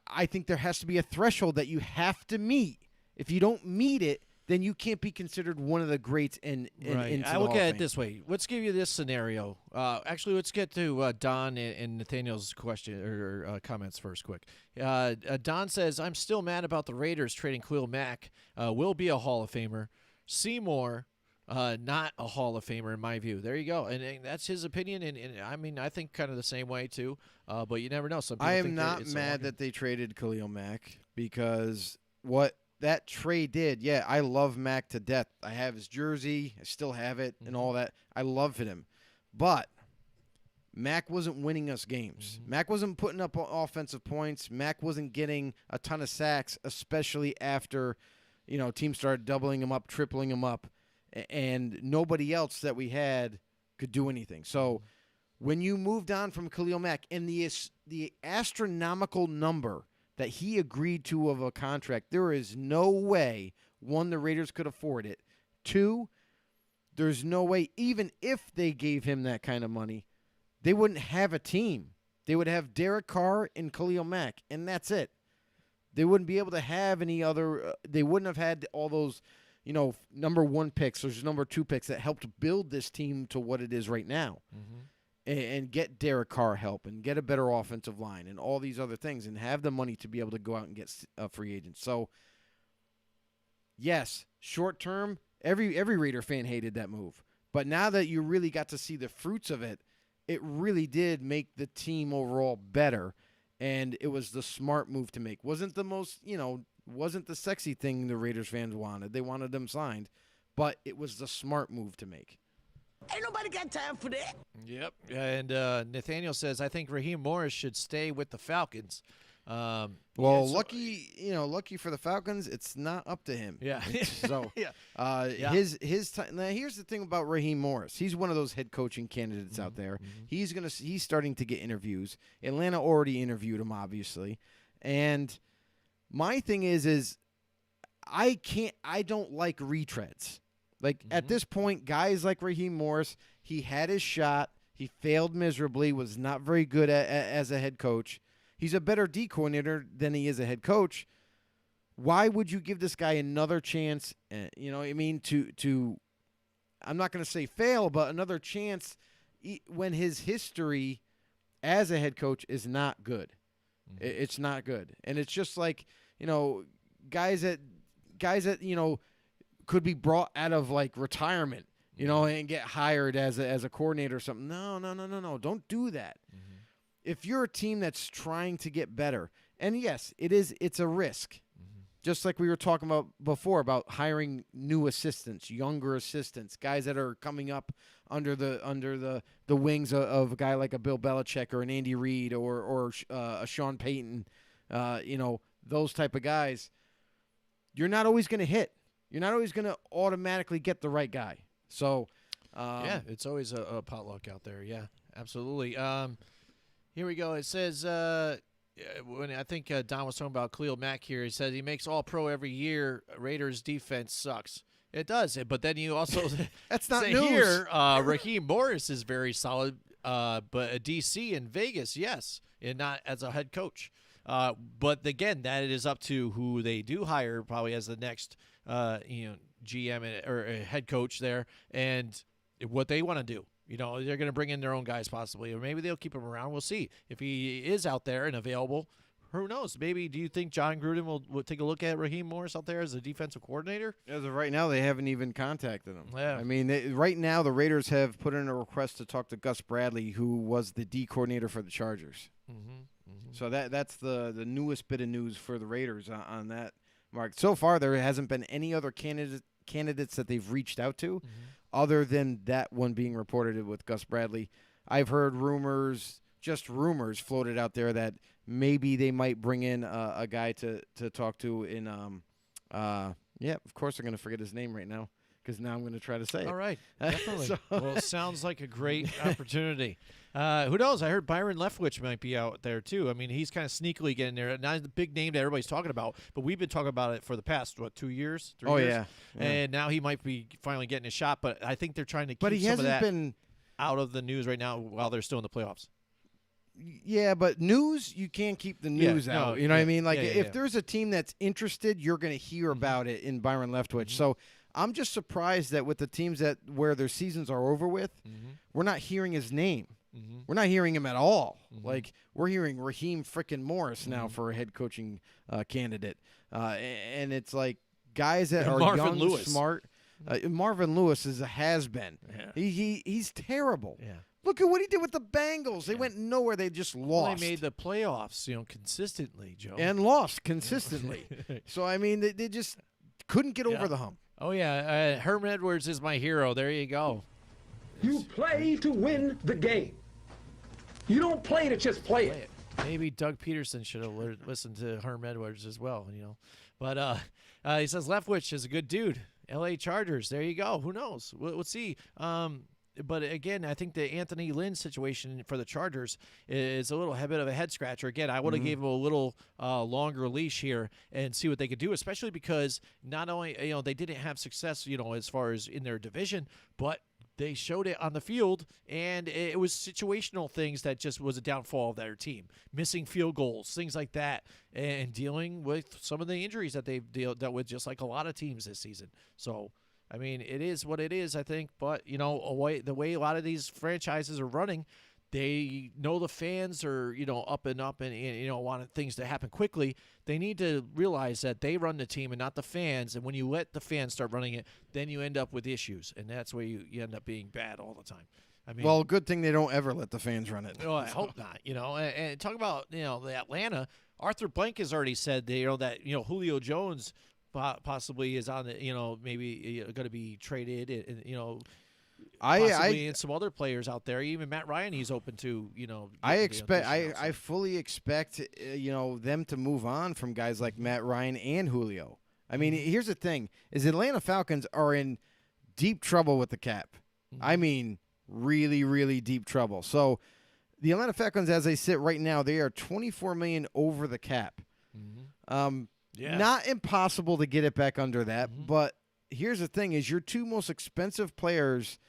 I think there has to be a threshold that you have to meet. If you don't meet it, then you can't be considered one of the greats into the I look Hall of at it Fame. this way. Let's give you this scenario. Actually, let's get to Don and Nathaniel's question or comments first quick. Don says, I'm still mad about the Raiders trading Khalil Mack. Will be a Hall of Famer. Seymour, not a Hall of Famer in my view. There you go. And that's his opinion. And I mean, I think kind of the same way too. But you never know. Some people I am think not mad that they traded Khalil Mack because what that trade did, I love Mack to death. I have his jersey. I still have it and all that. I love him. But Mack wasn't winning us games. Mack wasn't putting up offensive points. Mack wasn't getting a ton of sacks, especially after, teams started doubling him up, tripling him up, and nobody else that we had could do anything. So when you moved on from Khalil Mack and the astronomical number that he agreed to of a contract, there is no way, 1, the Raiders could afford it. 2, there's no way, even if they gave him that kind of money, they wouldn't have a team. They would have Derek Carr and Khalil Mack, and that's it. They wouldn't be able to have any other they wouldn't have had all those, number 1 picks or number 2 picks that helped build this team to what it is right now. And get Derek Carr help and get a better offensive line and all these other things and have the money to be able to go out and get free agents. So, yes, short term, every Raider fan hated that move. But now that you really got to see the fruits of it, it really did make the team overall better, and it was the smart move to make. Wasn't the most, wasn't the sexy thing the Raiders fans wanted. They wanted them signed, but it was the smart move to make. Ain't nobody got time for that. Yep. And Nathaniel says, I think Raheem Morris should stay with the Falcons. Lucky for the Falcons, it's not up to him. Yeah. So, his time. Now, here's the thing about Raheem Morris. He's one of those head coaching candidates out there. He's starting to get interviews. Atlanta already interviewed him, obviously. And my thing is I don't like retreads. Like, at this point, guys like Raheem Morris, he had his shot. He failed miserably, was not very good as a head coach. He's a better D coordinator than he is a head coach. Why would you give this guy another chance, to I'm not going to say fail, but another chance when his history as a head coach is not good. It's not good. And it's just like, guys that could be brought out of like retirement, and get hired as a coordinator or something. No. Don't do that. If you're a team that's trying to get better, and yes, it's a risk. Just like we were talking about before about hiring new assistants, younger assistants, guys that are coming up under the wings of a guy like a Bill Belichick or an Andy Reid or a Sean Payton, those type of guys. You're not always going to hit. You're not always going to automatically get the right guy. So, it's always a potluck out there. Yeah, absolutely. Here we go. It says, when I think Don was talking about Khalil Mack here, he said he makes All-Pro every year. Raiders defense sucks. It does, but then you also that's not say news. Here, Raheem Morris is very solid, but a DC in Vegas, yes, and not as a head coach. But again, that is up to who they do hire, probably as the next GM or head coach there, and what they want to do. They're going to bring in their own guys possibly, or maybe they'll keep him around. We'll see. If he is out there and available, who knows? Maybe do you think John Gruden will take a look at Raheem Morris out there as a defensive coordinator? As of right now, they haven't even contacted him. Yeah. I mean, right now the Raiders have put in a request to talk to Gus Bradley, who was the D coordinator for the Chargers. So that's the newest bit of news for the Raiders on that mark. So far, there hasn't been any other candidates that they've reached out to, other than that one being reported with Gus Bradley. I've heard rumors floated out there that maybe they might bring in a guy to talk to in of course I'm going to forget his name right now because now I'm going to try to say it. All right, definitely. Well, it sounds like a great opportunity. Who knows? I heard Byron Leftwich might be out there too. I mean, he's kind of sneakily getting there. Not the big name that everybody's talking about, but we've been talking about it for the past 2 years, 3 years. Yeah. And now he might be finally getting a shot. But I think they're trying to keep he some of hasn't that been out of the news right now while they're still in the playoffs. Yeah, but news, you can't keep the news out. You know what I mean? Like, if there's a team that's interested, you're going to hear about it in Byron Leftwich. So I'm just surprised that with the teams where their seasons are over with, we're not hearing his name. We're not hearing him at all. Like, we're hearing Raheem frickin' Morris now for a head coaching candidate. And it's like guys that are Marvin young, Lewis. smart. Marvin Lewis is a has-been. Yeah. He's terrible. Yeah. Look at what he did with the Bengals. They went nowhere. They just lost. Well, they made the playoffs, consistently, Joe. And lost consistently. So, I mean, they just couldn't get over the hump. Oh, yeah. Herm Edwards is my hero. There you go. You play to win the game. You don't play to just play it. Maybe Doug Peterson should have listened to Herm Edwards as well, But he says Leftwich is a good dude. L.A. Chargers. There you go. Who knows? We'll see. But again, I think the Anthony Lynn situation for the Chargers is a little bit of a head scratcher. Again, I would have gave him a little longer leash here and see what they could do, especially because not only they didn't have success as far as in their division, but they showed it on the field, and it was situational things that just was a downfall of their team, missing field goals, things like that, and dealing with some of the injuries that they've dealt with, just like a lot of teams this season. So. I mean, it is what it is, I think. But, the way a lot of these franchises are running, they know the fans are, up and want things to happen quickly. They need to realize that they run the team and not the fans. And when you let the fans start running it, then you end up with issues. And that's where you end up being bad all the time. I mean, well, good thing they don't ever let the fans run it. Oh, I hope not. And talk about, the Atlanta. Arthur Blank has already said that Julio Jones possibly is on the, maybe going to be traded, and possibly and some other players out there. Even Matt Ryan, he's open to, I fully expect, them to move on from guys like Matt Ryan and Julio. I mean, here's the thing: is Atlanta Falcons are in deep trouble with the cap. I mean, really, really deep trouble. So, the Atlanta Falcons, as they sit right now, they are $24 million over the cap. Not impossible to get it back under that, but here's the thing: is your two most expensive players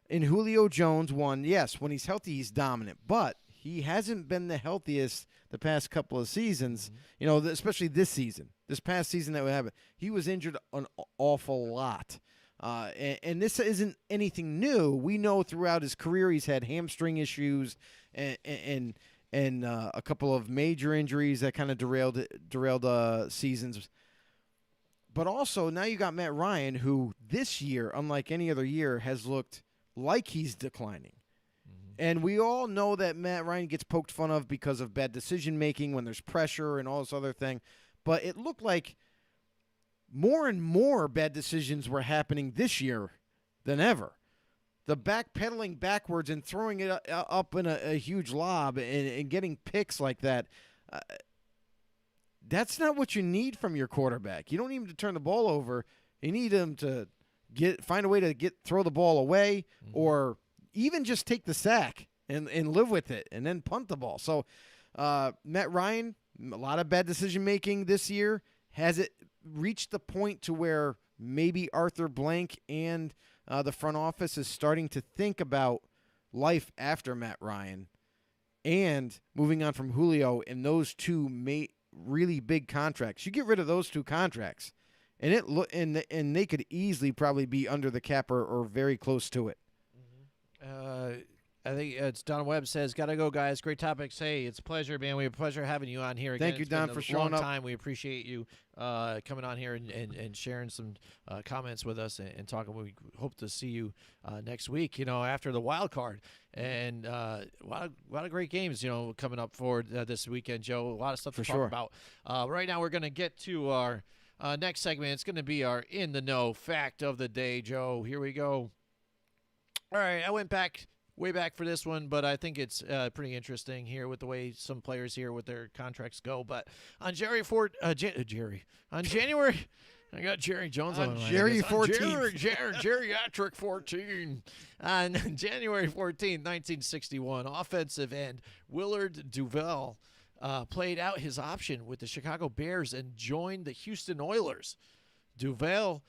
in Julio Jones. One, yes, when he's healthy, he's dominant, but he hasn't been the healthiest the past couple of seasons. Especially this season, this past season that we have, he was injured an awful lot. And this isn't anything new. We know throughout his career he's had hamstring issues and a couple of major injuries that kind of derailed seasons. But also, now you got Matt Ryan, who this year, unlike any other year, has looked like he's declining. And we all know that Matt Ryan gets poked fun of because of bad decision-making when there's pressure and all this other thing. But it looked like more and more bad decisions were happening this year than ever. The backpedaling backwards and throwing it up in a huge lob and getting picks like that, that's not what you need from your quarterback. You don't need him to turn the ball over. You need him to find a way to throw the ball away or even just take the sack and live with it and then punt the ball. So Matt Ryan, a lot of bad decision-making this year. Has it reached the point to where maybe Arthur Blank and the front office is starting to think about life after Matt Ryan and moving on from Julio and those two really big contracts? You get rid of those two contracts, and and they could easily probably be under the cap or very close to it. I think it's Don Webb says, "Gotta go, guys. Great topics. Hey, it's a pleasure, man. We have a pleasure having you on here again. Thank you, It's been Don, a for showing long up. time. We appreciate you coming on here and sharing some comments with us and talking. We hope to see you next week. After the wild card, and a lot of great games. Coming up forward this weekend, Joe. A lot of stuff to talk about. Right now, we're gonna get to our next segment. It's gonna be our in the know fact of the day, Joe. Here we go. All right, I went way back for this one, but I think it's pretty interesting here with the way some players here with their contracts go. But on January, I got Jerry Jones on Jerry 14. Geriatric 14. On January 14, 1961, offensive end Willard Duvall played out his option with the Chicago Bears and joined the Houston Oilers. Duvall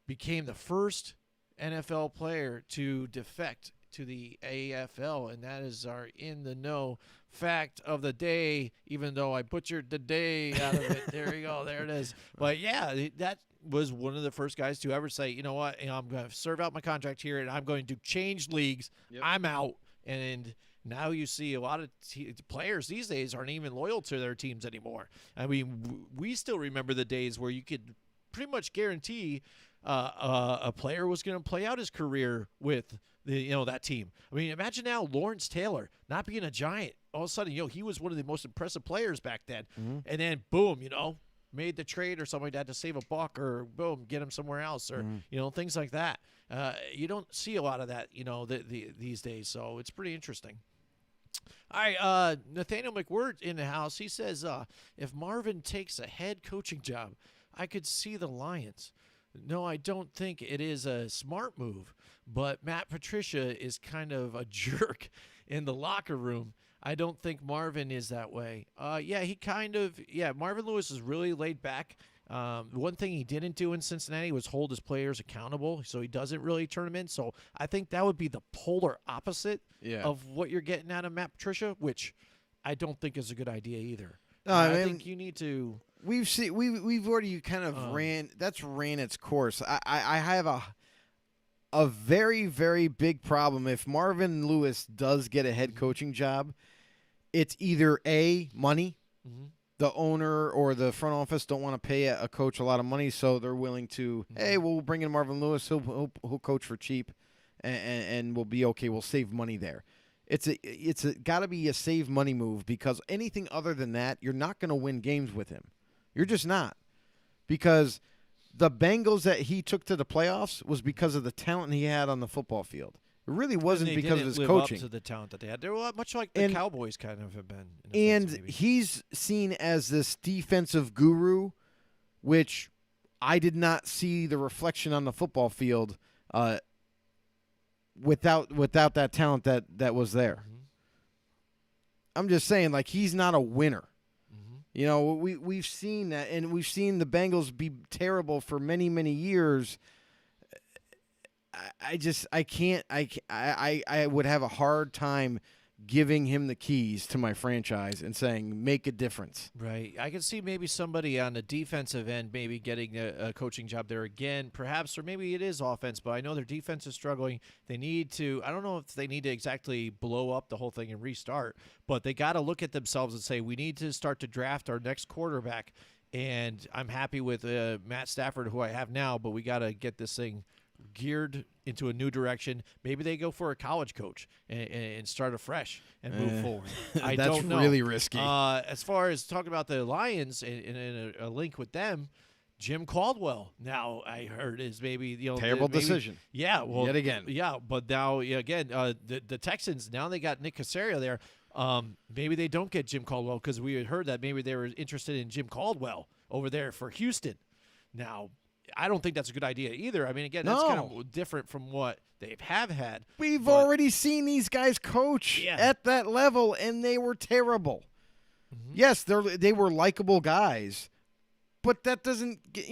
became the first NFL player to defect to the AFL, and that is our in the know fact of the day, even though I butchered the day out of it. There you go. There it is. But yeah, that was one of the first guys to ever say, you know what, I'm going to serve out my contract here and I'm going to change leagues. Yep. I'm out. And now you see a lot of players these days aren't even loyal to their teams anymore. I mean, we still remember the days where you could pretty much guarantee a player was going to play out his career with that team. I mean, imagine now Lawrence Taylor not being a Giant. All of a sudden, he was one of the most impressive players back then. Mm-hmm. And then, boom, made the trade or something like that to save a buck, or boom, get him somewhere else, or things like that. You don't see a lot of that, these days. So it's pretty interesting. All right, Nathaniel McWhird in the house. He says, if Marvin takes a head coaching job, I could see the Lions. No, I don't think it is a smart move, but Matt Patricia is kind of a jerk in the locker room. I don't think Marvin is that way. Marvin Lewis is really laid back. One thing he didn't do in Cincinnati was hold his players accountable, so he doesn't really turn them in. So I think that would be the polar opposite of what you're getting out of Matt Patricia, which I don't think is a good idea either. No, I think you need to. We've already kind of ran its course. I have a very, very big problem. If Marvin Lewis does get a head coaching job, it's either A, money. Mm-hmm. The owner or the front office don't want to pay a coach a lot of money, so they're willing to, hey, we'll bring in Marvin Lewis. He'll coach for cheap, and we'll be okay. We'll save money there. It's got to be a save money move, because anything other than that, you're not going to win games with him. You're just not, because the Bengals that he took to the playoffs was because of the talent he had on the football field. It really wasn't because of his coaching. Up to the talent that they had. They were much like the Cowboys kind of have been. And he's seen as this defensive guru, which I did not see the reflection on the football field without that talent that was there. Mm-hmm. I'm just saying, he's not a winner. We've seen that, and we've seen the Bengals be terrible for many, many years. I would have a hard time giving him the keys to my franchise and saying, make a difference. Right. I can see maybe somebody on the defensive end maybe getting a coaching job there again, perhaps, or maybe it is offense, but I know their defense is struggling. They need to, I don't know if they need to exactly blow up the whole thing and restart, but they got to look at themselves and say, we need to start to draft our next quarterback, and I'm happy with Matt Stafford, who I have now, but we got to get this thing geared into a new direction. Maybe they go for a college coach and start afresh and move forward. I don't know. That's really risky. As far as talking about the Lions and a link with them, Jim Caldwell, now I heard, is maybe terrible decision. Yeah, well, yet again. Yeah, but now again, the Texans, now they got Nick Caserio there. Maybe they don't get Jim Caldwell, because we had heard that maybe they were interested in Jim Caldwell over there for Houston. Now, I don't think that's a good idea either. I mean, again, that's kind of different from what they have had. We've already seen these guys coach at that level, and they were terrible. Mm-hmm. Yes, they were likable guys, but that doesn't get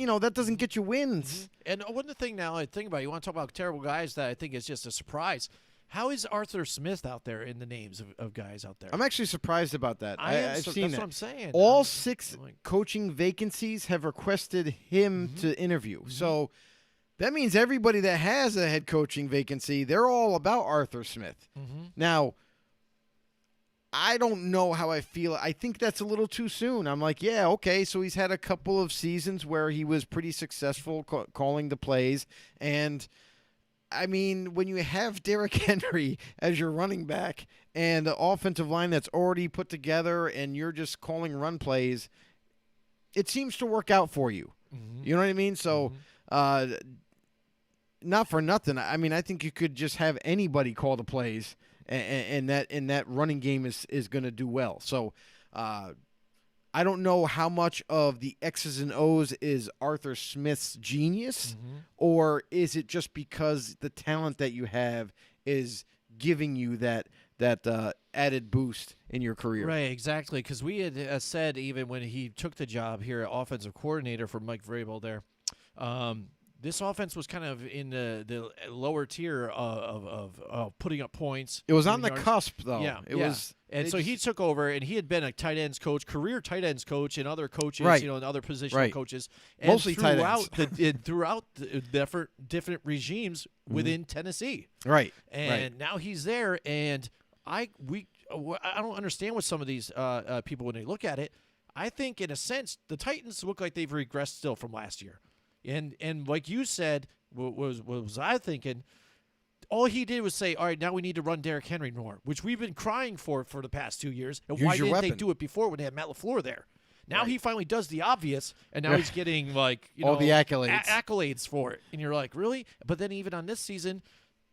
you wins. Mm-hmm. And one thing now I think about, you want to talk about terrible guys that I think is just a surprise. How is Arthur Smith out there in the names of guys out there? I'm actually surprised about that. I've seen that's that. What I'm saying. All 6 coaching vacancies have requested him to interview. Mm-hmm. So that means everybody that has a head coaching vacancy, they're all about Arthur Smith. Now, I don't know how I feel. I think that's a little too soon. I'm like, yeah, okay, so he's had a couple of seasons where he was pretty successful calling the plays. And, I mean, when you have Derrick Henry as your running back and the offensive line that's already put together and you're just calling run plays, it seems to work out for you. You know what I mean? So, not for nothing. I mean, I think you could just have anybody call the plays, and that running game is going to do well. So, I don't know how much of the X's and O's is Arthur Smith's genius, or is it just because the talent that you have is giving you that added boost in your career. Right, exactly, because we had said even when he took the job here, offensive coordinator for Mike Vrabel there, this offense was kind of in the lower tier of putting up points. It was on the cusp, though. Yeah, it was. And so he took over, and he had been a tight ends coach, career tight ends coach, and other coaches, right. and other positional coaches, and mostly tight ends. throughout the different regimes within Tennessee. Right. And now he's there, and I don't understand what some of these people when they look at it. I think in a sense the Titans look like they've regressed still from last year, and like you said, what was I thinking? All he did was say, all right, now we need to run Derrick Henry more, which we've been crying for the past 2 years. And why didn't they do it before when they had Matt LaFleur there? Now he finally does the obvious, and now he's getting all the accolades. Accolades for it. And you're like, really? But then even on this season,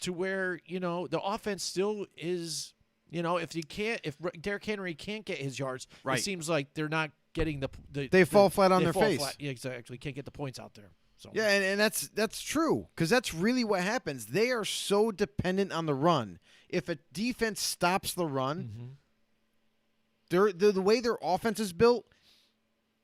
to where, the offense still is, if Derrick Henry can't get his yards, it seems like they're not getting they fall flat on their face. Yeah, exactly. Can't get the points out there. So. Yeah, and that's true, because that's really what happens. They are so dependent on the run. If a defense stops the run, the way their offense is built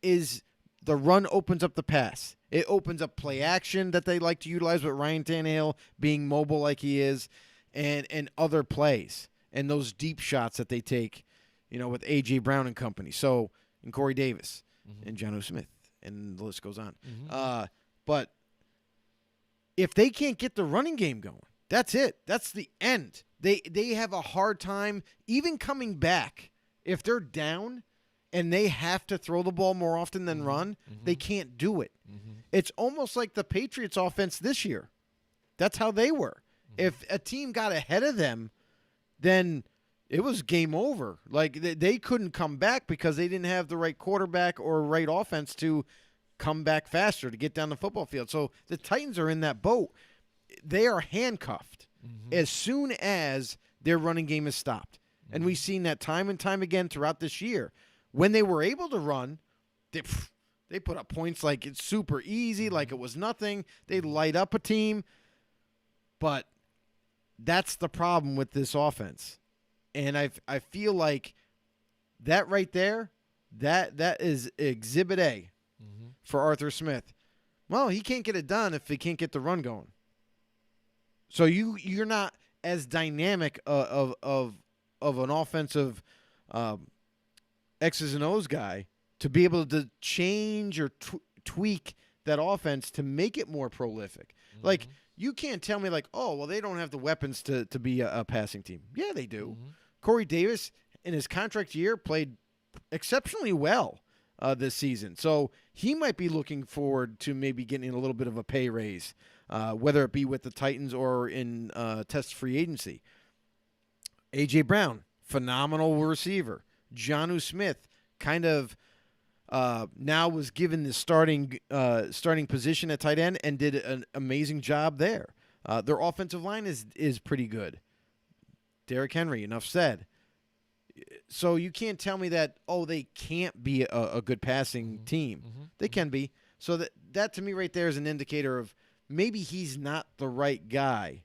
is the run opens up the pass. It opens up play action that they like to utilize with Ryan Tannehill being mobile like he is, and other plays, and those deep shots that they take, with A.J. Brown and company. So, and Corey Davis and Jonnu Smith, and the list goes on. But if they can't get the running game going, that's it. That's the end. They have a hard time even coming back. If they're down and they have to throw the ball more often than run, they can't do it. It's almost like the Patriots offense this year. That's how they were. If a team got ahead of them, then it was game over. Like they couldn't come back because they didn't have the right quarterback or right offense to come back faster to get down the football field. So the Titans are in that boat. They are handcuffed as soon as their running game is stopped. And we've seen that time and time again throughout this year. When they were able to run, they put up points like it's super easy, like it was nothing. They light up a team. But that's the problem with this offense. And I feel like that right there, that is Exhibit A. For Arthur Smith. Well, he can't get it done if he can't get the run going. So you're not as dynamic of an offensive X's and O's guy to be able to change or tweak that offense to make it more prolific. Like, you can't tell me like, oh, well, they don't have the weapons to be a passing team. Yeah, they do. Corey Davis, in his contract year, played exceptionally well this season. So he might be looking forward to maybe getting a little bit of a pay raise, whether it be with the Titans or in test free agency. A.J. Brown, phenomenal receiver. Jonnu Smith kind of now was given the starting position at tight end and did an amazing job there. Their offensive line is pretty good. Derrick Henry, enough said. So you can't tell me that, they can't be a good passing team. They can be. So that to me right there is an indicator of maybe he's not the right guy.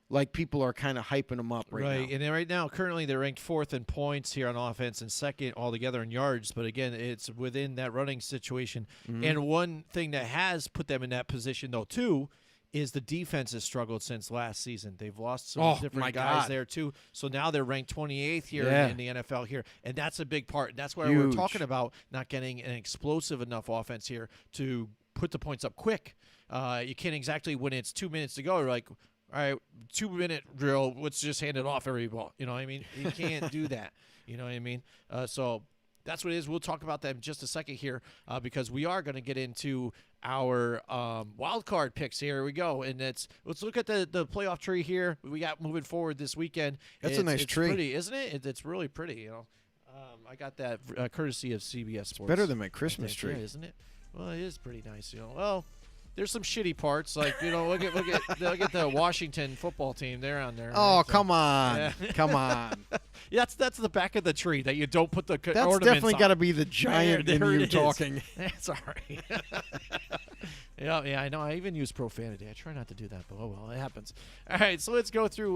Like people are kind of hyping him up right now. Right, and right now, currently they're ranked 4th in points here on offense and 2nd altogether in yards. But again, it's within that running situation. And one thing that has put them in that position, though, too, is the defense has struggled since last season. They've lost some different guys there, too. So now they're ranked 28th here in the NFL here. And that's a big part. That's why we're talking about not getting an explosive enough offense here to put the points up quick. You can't exactly, when it's 2 minutes to go, you're like, all right, 2-minute drill, let's just hand it off every ball. You know what I mean? You can't do that. You know what I mean? So that's what it is. We'll talk about that in just a second here because we are going to get into our wild card picks. Here we go. And let's look at the playoff tree here we got moving forward this weekend. That's a nice tree. Pretty, isn't it? It's really pretty, you know. I got that courtesy of CBS Sports. Better than my Christmas tree. Yeah, isn't it? Well, it is pretty nice, you know. Well, there's some shitty parts, like, you know, look at the Washington football team. They're on there. Oh, right? come on. Yeah. Come on. Yeah, that's the back of the tree that you don't put the That's ornaments definitely on. got to be the giant in you talking. That's all right. Yeah, I know. I even use profanity. I try not to do that, but oh well, it happens. All right, so let's go through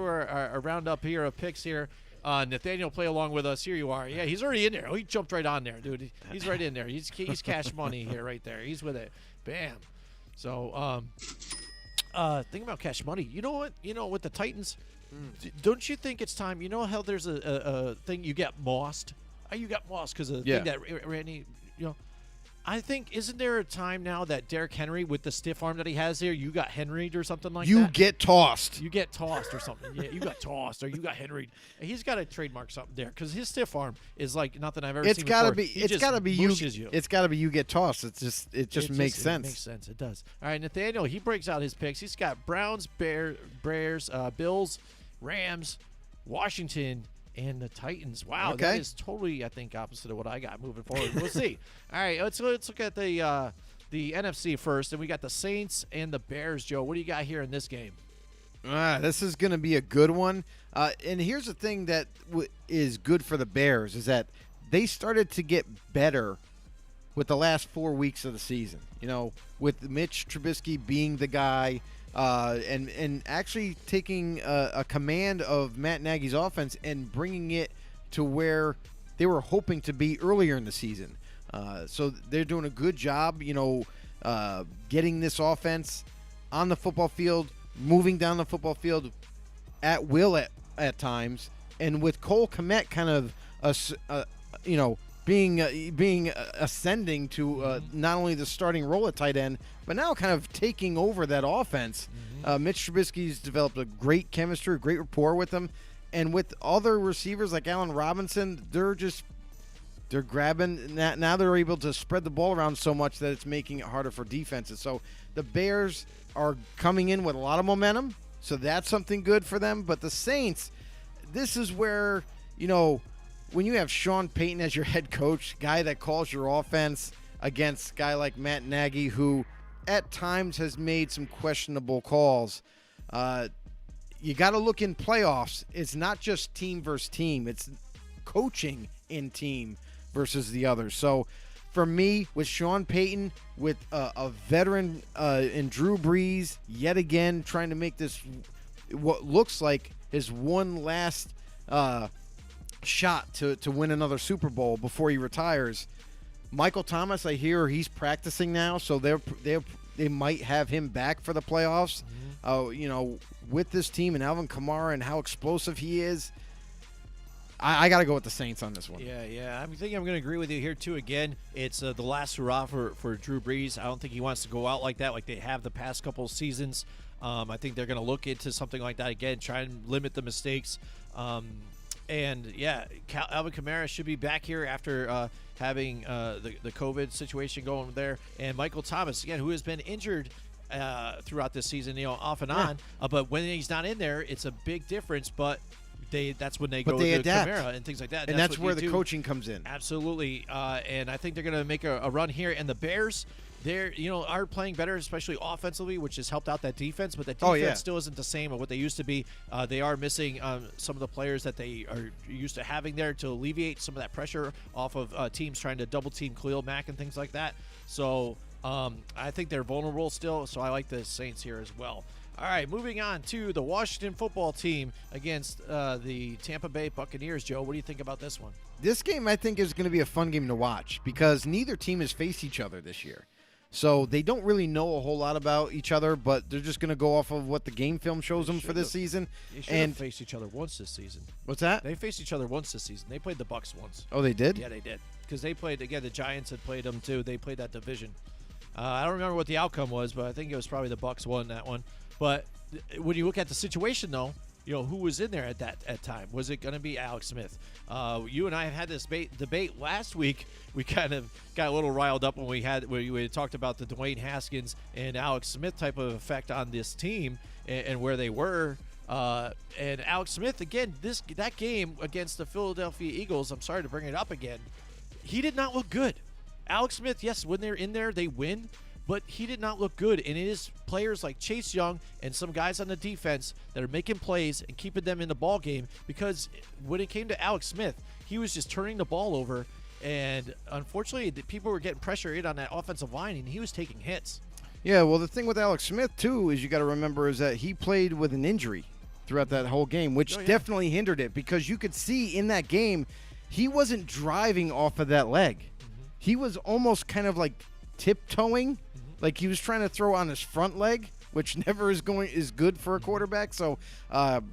our roundup here of picks here. Nathaniel, play along with us. Here you are. Yeah, he's already in there. Oh, he jumped right on there, dude. He's right in there. He's cash money here, right there. He's with it. Bam. So, think about cash money. You know what? You know, with the Titans, don't you think it's time? You know how there's a thing you get mossed? You got mossed because of the thing that Randy, you know. I think, isn't there a time now that Derrick Henry, with the stiff arm that he has here, you got Henry'd or something like that? You get tossed. You get tossed or something. Yeah, you got tossed or you got Henry'd. He's got to trademark something there because his stiff arm is like nothing I've ever seen before. It's got to be you. It's got to be you get tossed. It just makes sense. It makes sense. It does. All right, Nathaniel, he breaks out his picks. He's got Browns, Bears, Bills, Rams, Washington, and the Titans. Wow, okay. That is totally, I think, opposite of what I got moving forward. We'll see. All right, let's look at the NFC first, and we got the Saints and the Bears. Joe, what do you got here in this game? This is going to be a good one. And here's the thing that is good for the Bears is that they started to get better with the last 4 weeks of the season. You know, with Mitch Trubisky being the guy. And actually taking a command of Matt Nagy's offense and bringing it to where they were hoping to be earlier in the season. So they're doing a good job, you know, getting this offense on the football field, moving down the football field at will at times, and with Cole Kmet kind of, you know, being ascending to not only the starting role at tight end, but now kind of taking over that offense. Mitch Trubisky's developed a great chemistry, a great rapport with them, and with other receivers like Allen Robinson, they're grabbing. Now they're able to spread the ball around so much that it's making it harder for defenses. So the Bears are coming in with a lot of momentum, so that's something good for them. But the Saints, this is where, you know, when you have Sean Payton as your head coach, guy that calls your offense against a guy like Matt Nagy, who at times has made some questionable calls, you got to look in playoffs. It's not just team versus team. It's coaching in team versus the other. So for me, with Sean Payton, with a veteran in Drew Brees, yet again trying to make this what looks like his one last shot to win another Super Bowl before he retires. Michael Thomas, I hear he's practicing now, so they might have him back for the playoffs. You know, with this team and Alvin Kamara and how explosive he is, I got to go with the Saints on this one. Yeah. I think I'm going to agree with you here, too. Again, it's the last hurrah for Drew Brees. I don't think he wants to go out like that like they have the past couple of seasons. I think they're going to look into something like that again, try and limit the mistakes. And, yeah, Alvin Kamara should be back here after having the COVID situation going there. And Michael Thomas, again, who has been injured throughout this season, you know, off and on. But when he's not in there, it's a big difference. But that's when they go to Kamara and things like that. And that's where the coaching comes in. Absolutely. And I think they're going to make a run here. And the Bears, they're, you know, are playing better, especially offensively, which has helped out that defense. But that defense still isn't the same of what they used to be. They are missing some of the players that they are used to having there to alleviate some of that pressure off of teams trying to double team Khalil Mack and things like that. So I think they're vulnerable still. So I like the Saints here as well. All right, moving on to the Washington football team against the Tampa Bay Buccaneers. Joe, what do you think about this one? This game, I think, is going to be a fun game to watch because neither team has faced each other this year. So they don't really know a whole lot about each other, but they're just going to go off of what the game film shows them for this season. They should have faced each other once this season. What's that? They faced each other once this season. They played the Bucs once. Oh, they did? Yeah, they did. Because they played, again, the Giants had played them too. They played that division. I don't remember what the outcome was, but I think it was probably the Bucs won that one. But when you look at the situation, though, who was in there at that time? Was it going to be Alex Smith? You and I had this debate last week. We kind of got a little riled up when we had talked about the Dwayne Haskins and Alex Smith type of effect on this team and where they were. And Alex Smith, again, that game against the Philadelphia Eagles, I'm sorry to bring it up again, he did not look good. Alex Smith, yes, when they're in there, they win, but he did not look good. And it is players like Chase Young and some guys on the defense that are making plays and keeping them in the ball game, because when it came to Alex Smith, he was just turning the ball over, and unfortunately, the people were getting pressure in on that offensive line, and he was taking hits. Yeah, well, the thing with Alex Smith, too, is you got to remember is that he played with an injury throughout that whole game, which definitely hindered it, because you could see in that game he wasn't driving off of that leg. He was almost kind of like tiptoeing, like he was trying to throw on his front leg, which never is good for a quarterback. So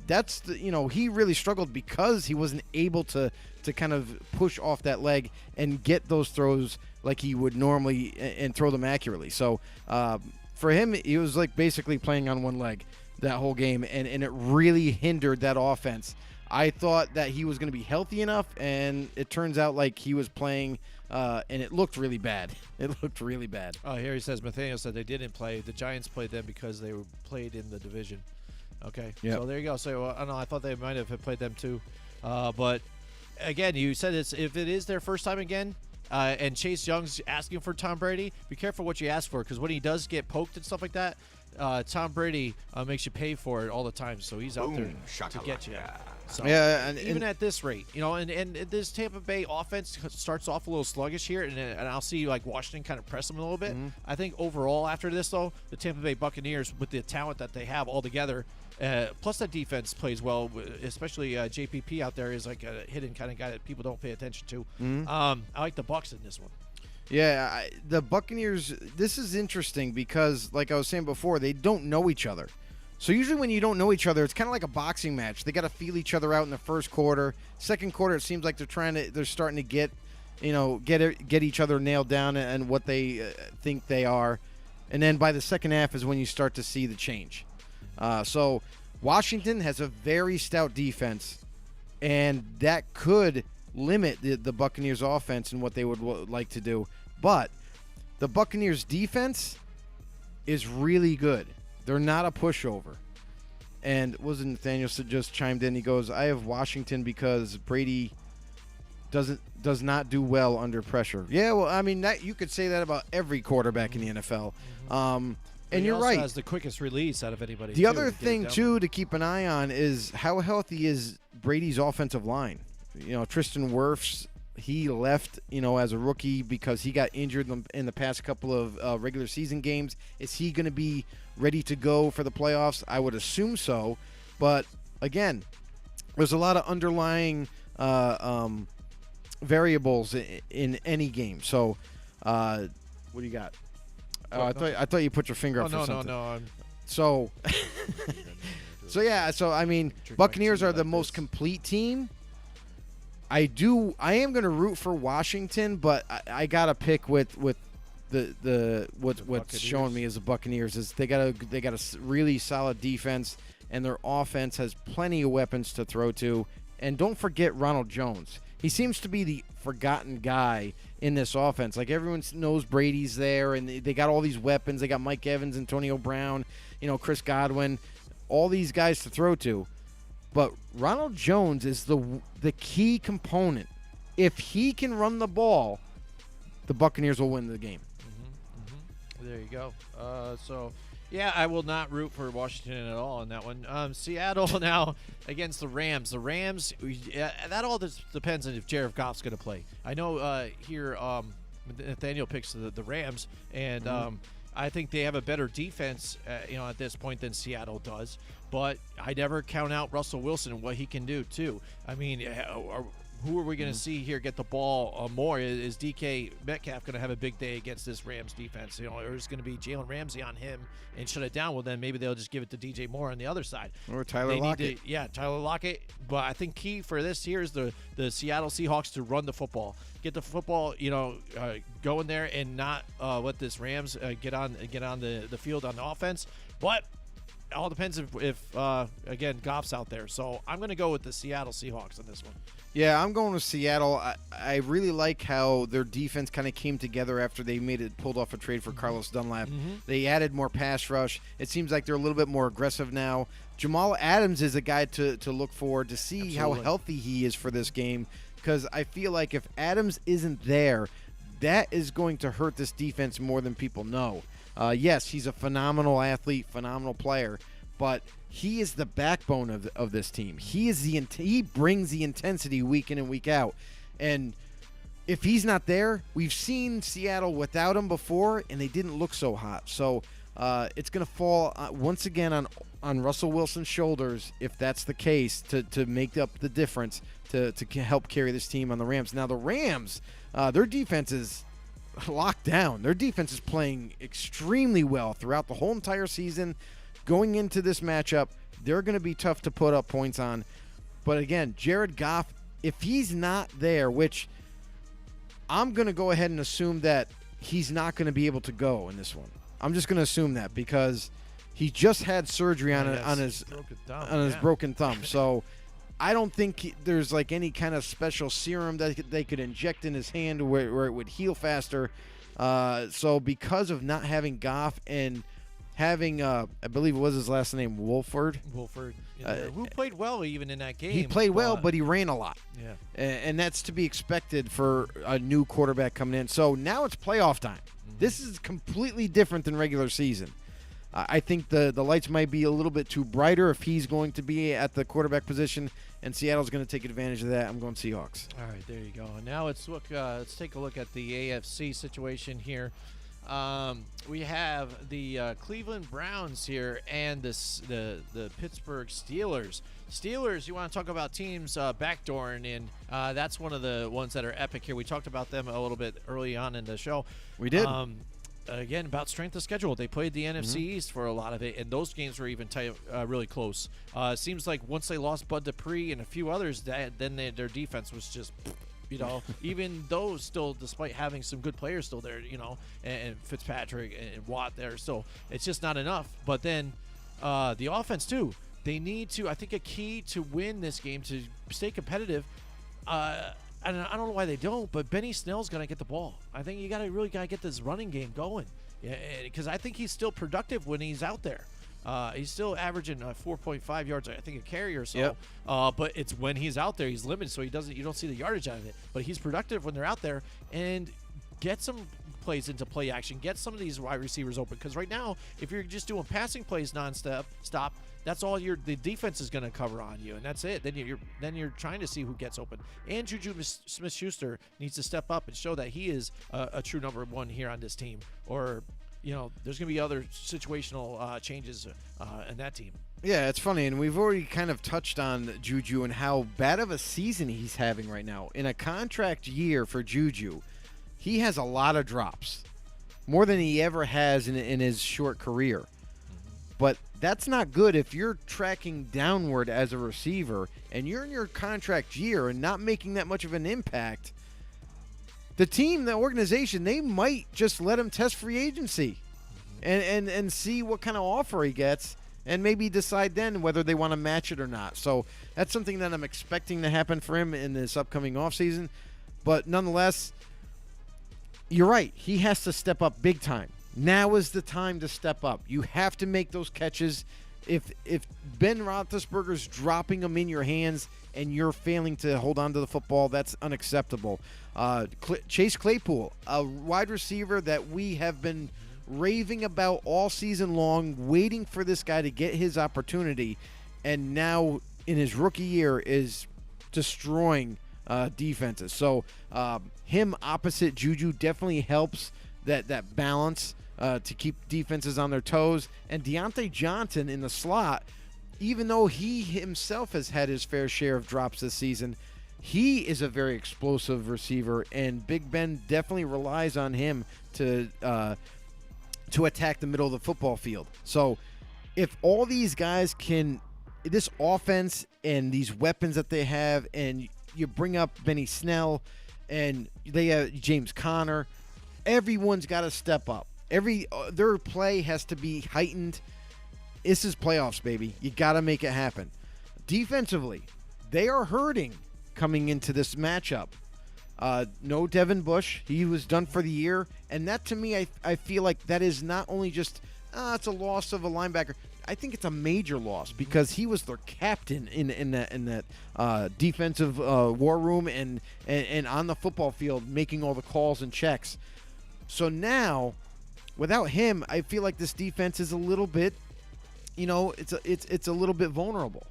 that's he really struggled because he wasn't able to kind of push off that leg and get those throws like he would normally and throw them accurately. So for him, he was like basically playing on one leg that whole game, and it really hindered that offense. I thought that he was going to be healthy enough, and it turns out like he was playing, and it looked really bad. It looked really bad. Oh, here he says, Nathaniel said they didn't play. The Giants played them because they were played in the division. Okay, so there you go. So I don't know. I thought they might have played them too. But, again, you said if it is their first time again, and Chase Young's asking for Tom Brady, be careful what you ask for, because when he does get poked and stuff like that, Tom Brady makes you pay for it all the time, so he's out there to get you. So, even at this rate, and this Tampa Bay offense starts off a little sluggish here, and I'll see like Washington kind of press them a little bit. I think overall after this, though, the Tampa Bay Buccaneers, with the talent that they have all together, plus that defense plays well, especially JPP out there is like a hidden kind of guy that people don't pay attention to. I like the Bucs in this one. Yeah, the Buccaneers, this is interesting because, like I was saying before, they don't know each other. So usually when you don't know each other, it's kind of like a boxing match. They got to feel each other out in the first quarter. Second quarter, it seems like they're starting to get each other nailed down and what they think they are. And then by the second half is when you start to see the change. So Washington has a very stout defense, and that could limit the Buccaneers offense and what they would like to do. But the Buccaneers defense is really good. They're not a pushover. And wasn't Nathaniel just chimed in? He goes, I have Washington because Brady does not do well under pressure. Yeah, well, I mean, that you could say that about every quarterback in the NFL. And you're right. He also has the quickest release out of anybody. The other thing, too, to keep an eye on is how healthy is Brady's offensive line. Tristan Wirfs, he left, as a rookie because he got injured in the past couple of regular season games. Is he going to be ready to go for the playoffs? I would assume so. But, again, there's a lot of underlying variables in any game. So, what do you got? I thought you put your finger up for something. No. So, I mean, Buccaneers are the most complete team. I am going to root for Washington, but I got to pick with what's showing me as the Buccaneers is they got a really solid defense, and their offense has plenty of weapons to throw to. And don't forget Ronald Jones. He seems to be the forgotten guy in this offense. Like, everyone knows Brady's there, and they got all these weapons. They got Mike Evans, Antonio Brown, Chris Godwin, all these guys to throw to. But Ronald Jones is the key component. If he can run the ball, the Buccaneers will win the game. There you go. I will not root for Washington at all in that one. Seattle now against the Rams. The Rams, that all depends on if Jared Goff's going to play. I know here Nathaniel picks the Rams, and I think they have a better defense, at this point than Seattle does. But I never count out Russell Wilson and what he can do too. I mean, who are we going to see here get the ball more? Is DK Metcalf going to have a big day against this Rams defense? Or is going to be Jalen Ramsey on him and shut it down? Well, then maybe they'll just give it to DJ Moore on the other side. Or Tyler Lockett. Tyler Lockett. But I think key for this here is the Seattle Seahawks to run the football. Get the football, go in there and not let this Rams get on the field on the offense. But it all depends if again, Goff's out there. So I'm going to go with the Seattle Seahawks on this one. Yeah, I'm going with Seattle. I really like how their defense kind of came together after they pulled off a trade for Carlos Dunlap. They added more pass rush. It seems like they're a little bit more aggressive now. Jamal Adams is a guy to look forward to see how healthy he is for this game, because I feel like if Adams isn't there, that is going to hurt this defense more than people know. Yes, he's a phenomenal athlete, phenomenal player, but he is the backbone of this team. He brings the intensity week in and week out. And if he's not there, we've seen Seattle without him before, and they didn't look so hot. So it's going to fall once again on Russell Wilson's shoulders, if that's the case, to make up the difference to help carry this team on the Rams. Now the Rams, their defense is locked down. Their defense is playing extremely well throughout the whole entire season. Going into this matchup, they're going to be tough to put up points on. But again, Jared Goff, if he's not there, which I'm going to go ahead and assume that he's not going to be able to go in this one. I'm just going to assume that because he just had surgery on his broken thumb. So I don't think there's like any kind of special serum that they could inject in his hand where it would heal faster. So because of not having Goff and having, I believe it was his last name, Wolford, who played well even in that game. He played well, but he ran a lot. Yeah. And that's to be expected for a new quarterback coming in. So now it's playoff time. This is completely different than regular season. I think the lights might be a little bit too brighter if he's going to be at the quarterback position, and Seattle's going to take advantage of that. I'm going Seahawks. All right, there you go. Now let's take a look at the AFC situation here. We have the Cleveland Browns here and the Pittsburgh Steelers. Steelers, you want to talk about teams backdooring in. That's one of the ones that are epic here. We talked about them a little bit early on in the show. We did. Again, about strength of schedule. They played the NFC East for a lot of it, and those games were even tight, really close. Seems like once they lost Bud Dupree and a few others, then their defense was just... even though still, despite having some good players still there, and Fitzpatrick and Watt there, still, it's just not enough. But then the offense, too. They need to, I think a key to win this game, to stay competitive, and I don't know why they don't, but Benny Snell's going to get the ball. I think you really got to get this running game going, because I think he's still productive when he's out there. He's still averaging 4.5 yards, I think, a carry or so. Yep. But it's when he's out there, he's limited, so you don't see the yardage out of it. But he's productive when they're out there, and get some plays into play action. Get some of these wide receivers open, because right now, if you're just doing passing plays nonstop, that's all the defense is going to cover on you, and that's it. Then you're trying to see who gets open. And Juju Smith-Schuster needs to step up and show that he is a true number one here on this team, or there's going to be other situational changes in that team. Yeah, it's funny, and we've already kind of touched on Juju and how bad of a season he's having right now. In a contract year for Juju, he has a lot of drops, more than he ever has in his short career. But that's not good if you're tracking downward as a receiver and you're in your contract year and not making that much of an impact. The team, the organization, they might just let him test free agency and see what kind of offer he gets and maybe decide then whether they want to match it or not. So that's something that I'm expecting to happen for him in this upcoming offseason. But nonetheless, you're right. He has to step up big time. Now is the time to step up. You have to make those catches. If Ben Roethlisberger's dropping them in your hands and you're failing to hold on to the football, that's unacceptable. Chase Claypool, a wide receiver that we have been raving about all season long, waiting for this guy to get his opportunity, and now in his rookie year is destroying defenses. So him opposite Juju definitely helps that balance to keep defenses on their toes. And Deontay Johnson in the slot, even though he himself has had his fair share of drops this season, he is a very explosive receiver, and Big Ben definitely relies on him to attack the middle of the football field. So if all these guys can, this offense and these weapons that they have, and you bring up Benny Snell, and they have James Conner, everyone's got to step up. Their play has to be heightened. This is playoffs, baby. You got to make it happen. Defensively, they are hurting coming into this matchup. No Devin Bush. He was done for the year. And that, to me, I feel like that is not only just, it's a loss of a linebacker. I think it's a major loss because he was their captain in that defensive war room and on the football field, making all the calls and checks. So now, without him, I feel like this defense is a little bit, it's a little bit vulnerable.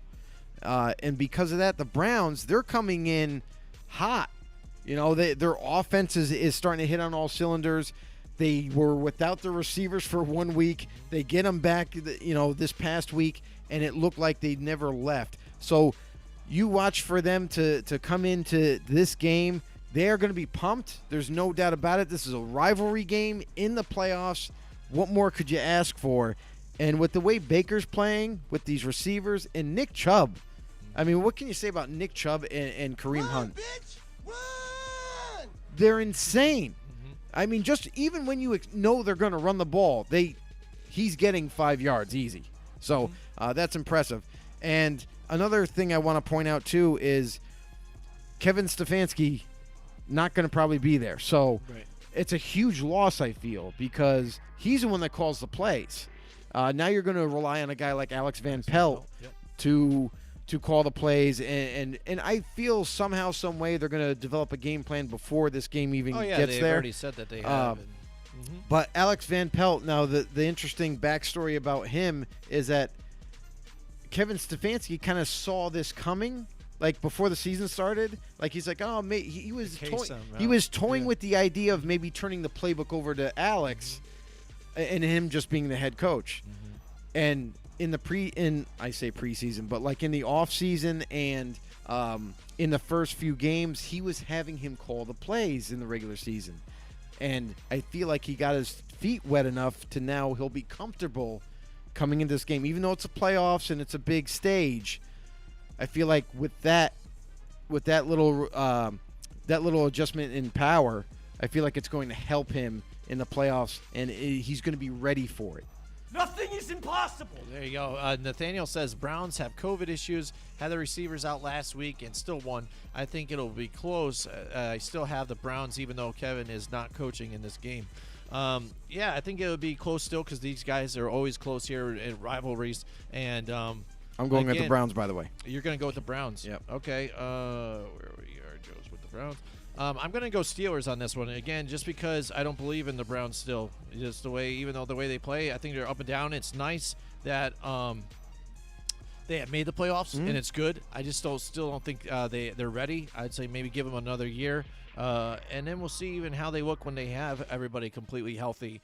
And because of that, the Browns, they're coming in hot. Their offense is starting to hit on all cylinders. They were without the receivers for 1 week. They get them back, this past week, and it looked like they never left. So you watch for them to come into this game. They're going to be pumped. There's no doubt about it. This is a rivalry game in the playoffs. What more could you ask for? And with the way Baker's playing with these receivers and Nick Chubb, I mean, what can you say about Nick Chubb and Kareem Hunt? Bitch, run! They're insane. I mean, just even when you know they're going to run the ball, he's getting 5 yards easy. So that's impressive. And another thing I want to point out, too, is Kevin Stefanski not going to probably be there. So it's a huge loss, I feel, because he's the one that calls the plays. Now you're going to rely on a guy like Alex Van Pelt to call the plays, and I feel somehow, some way, they're going to develop a game plan before this game even gets there. They've already said that they have. But Alex Van Pelt, now the interesting backstory about him is that Kevin Stefanski kind of saw this coming, like before the season started. Like he's like, he was toying with the idea of maybe turning the playbook over to Alex, and him just being the head coach, and. I say preseason, but like in the off season and in the first few games, he was having him call the plays in the regular season. And I feel like he got his feet wet enough to now he'll be comfortable coming into this game. Even though it's a playoffs and it's a big stage, I feel like with that little adjustment in power, I feel like it's going to help him in the playoffs, and he's going to be ready for it. Nothing is impossible. There you go. Nathaniel says Browns have COVID issues, had the receivers out last week, and still won. I think it'll be close. I still have the Browns, even though Kevin is not coaching in this game. I think it'll be close still because these guys are always close here in rivalries. And I'm going with the Browns, by the way. You're going to go with the Browns? Yep. Okay. Where we are, Joe's with the Browns. I'm going to go Steelers on this one. Again, just because I don't believe in the Browns still. Just even though the way they play, I think they're up and down. It's nice that they have made the playoffs, and it's good. I just still don't think they're ready. I'd say maybe give them another year. And then we'll see even how they look when they have everybody completely healthy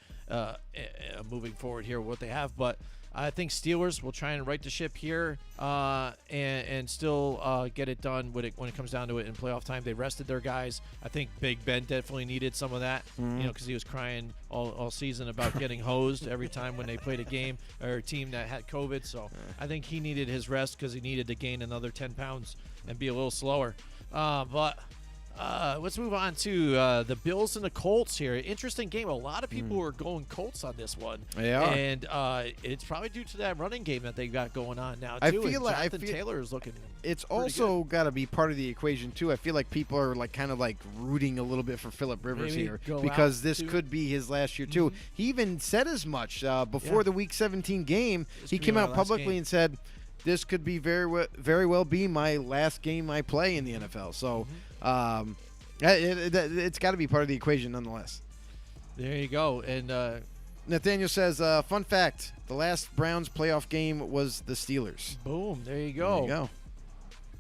moving forward here, what they have. But I think Steelers will try and right the ship here and still get it done when it comes down to it in playoff time. They rested their guys. I think Big Ben definitely needed some of that, because he was crying all season about getting hosed every time when they played a game or a team that had COVID. So I think he needed his rest because he needed to gain another 10 pounds and be a little slower. Let's move on to the Bills and the Colts here. Interesting game. A lot of people are going Colts on this one. They are. And it's probably due to that running game that they got going on now, too. I feel like Jonathan Taylor is looking it's also got to be part of the equation, too. I feel like people are kind of rooting a little bit for Phillip Rivers here because this could be his last year, too. He even said as much before the Week 17 game. He came out publicly and said, this could be very well be my last game I play in the NFL. So it's got to be part of the equation nonetheless. There you go. And Nathaniel says, fun fact, the last Browns playoff game was the Steelers. Boom. There you go. There you go.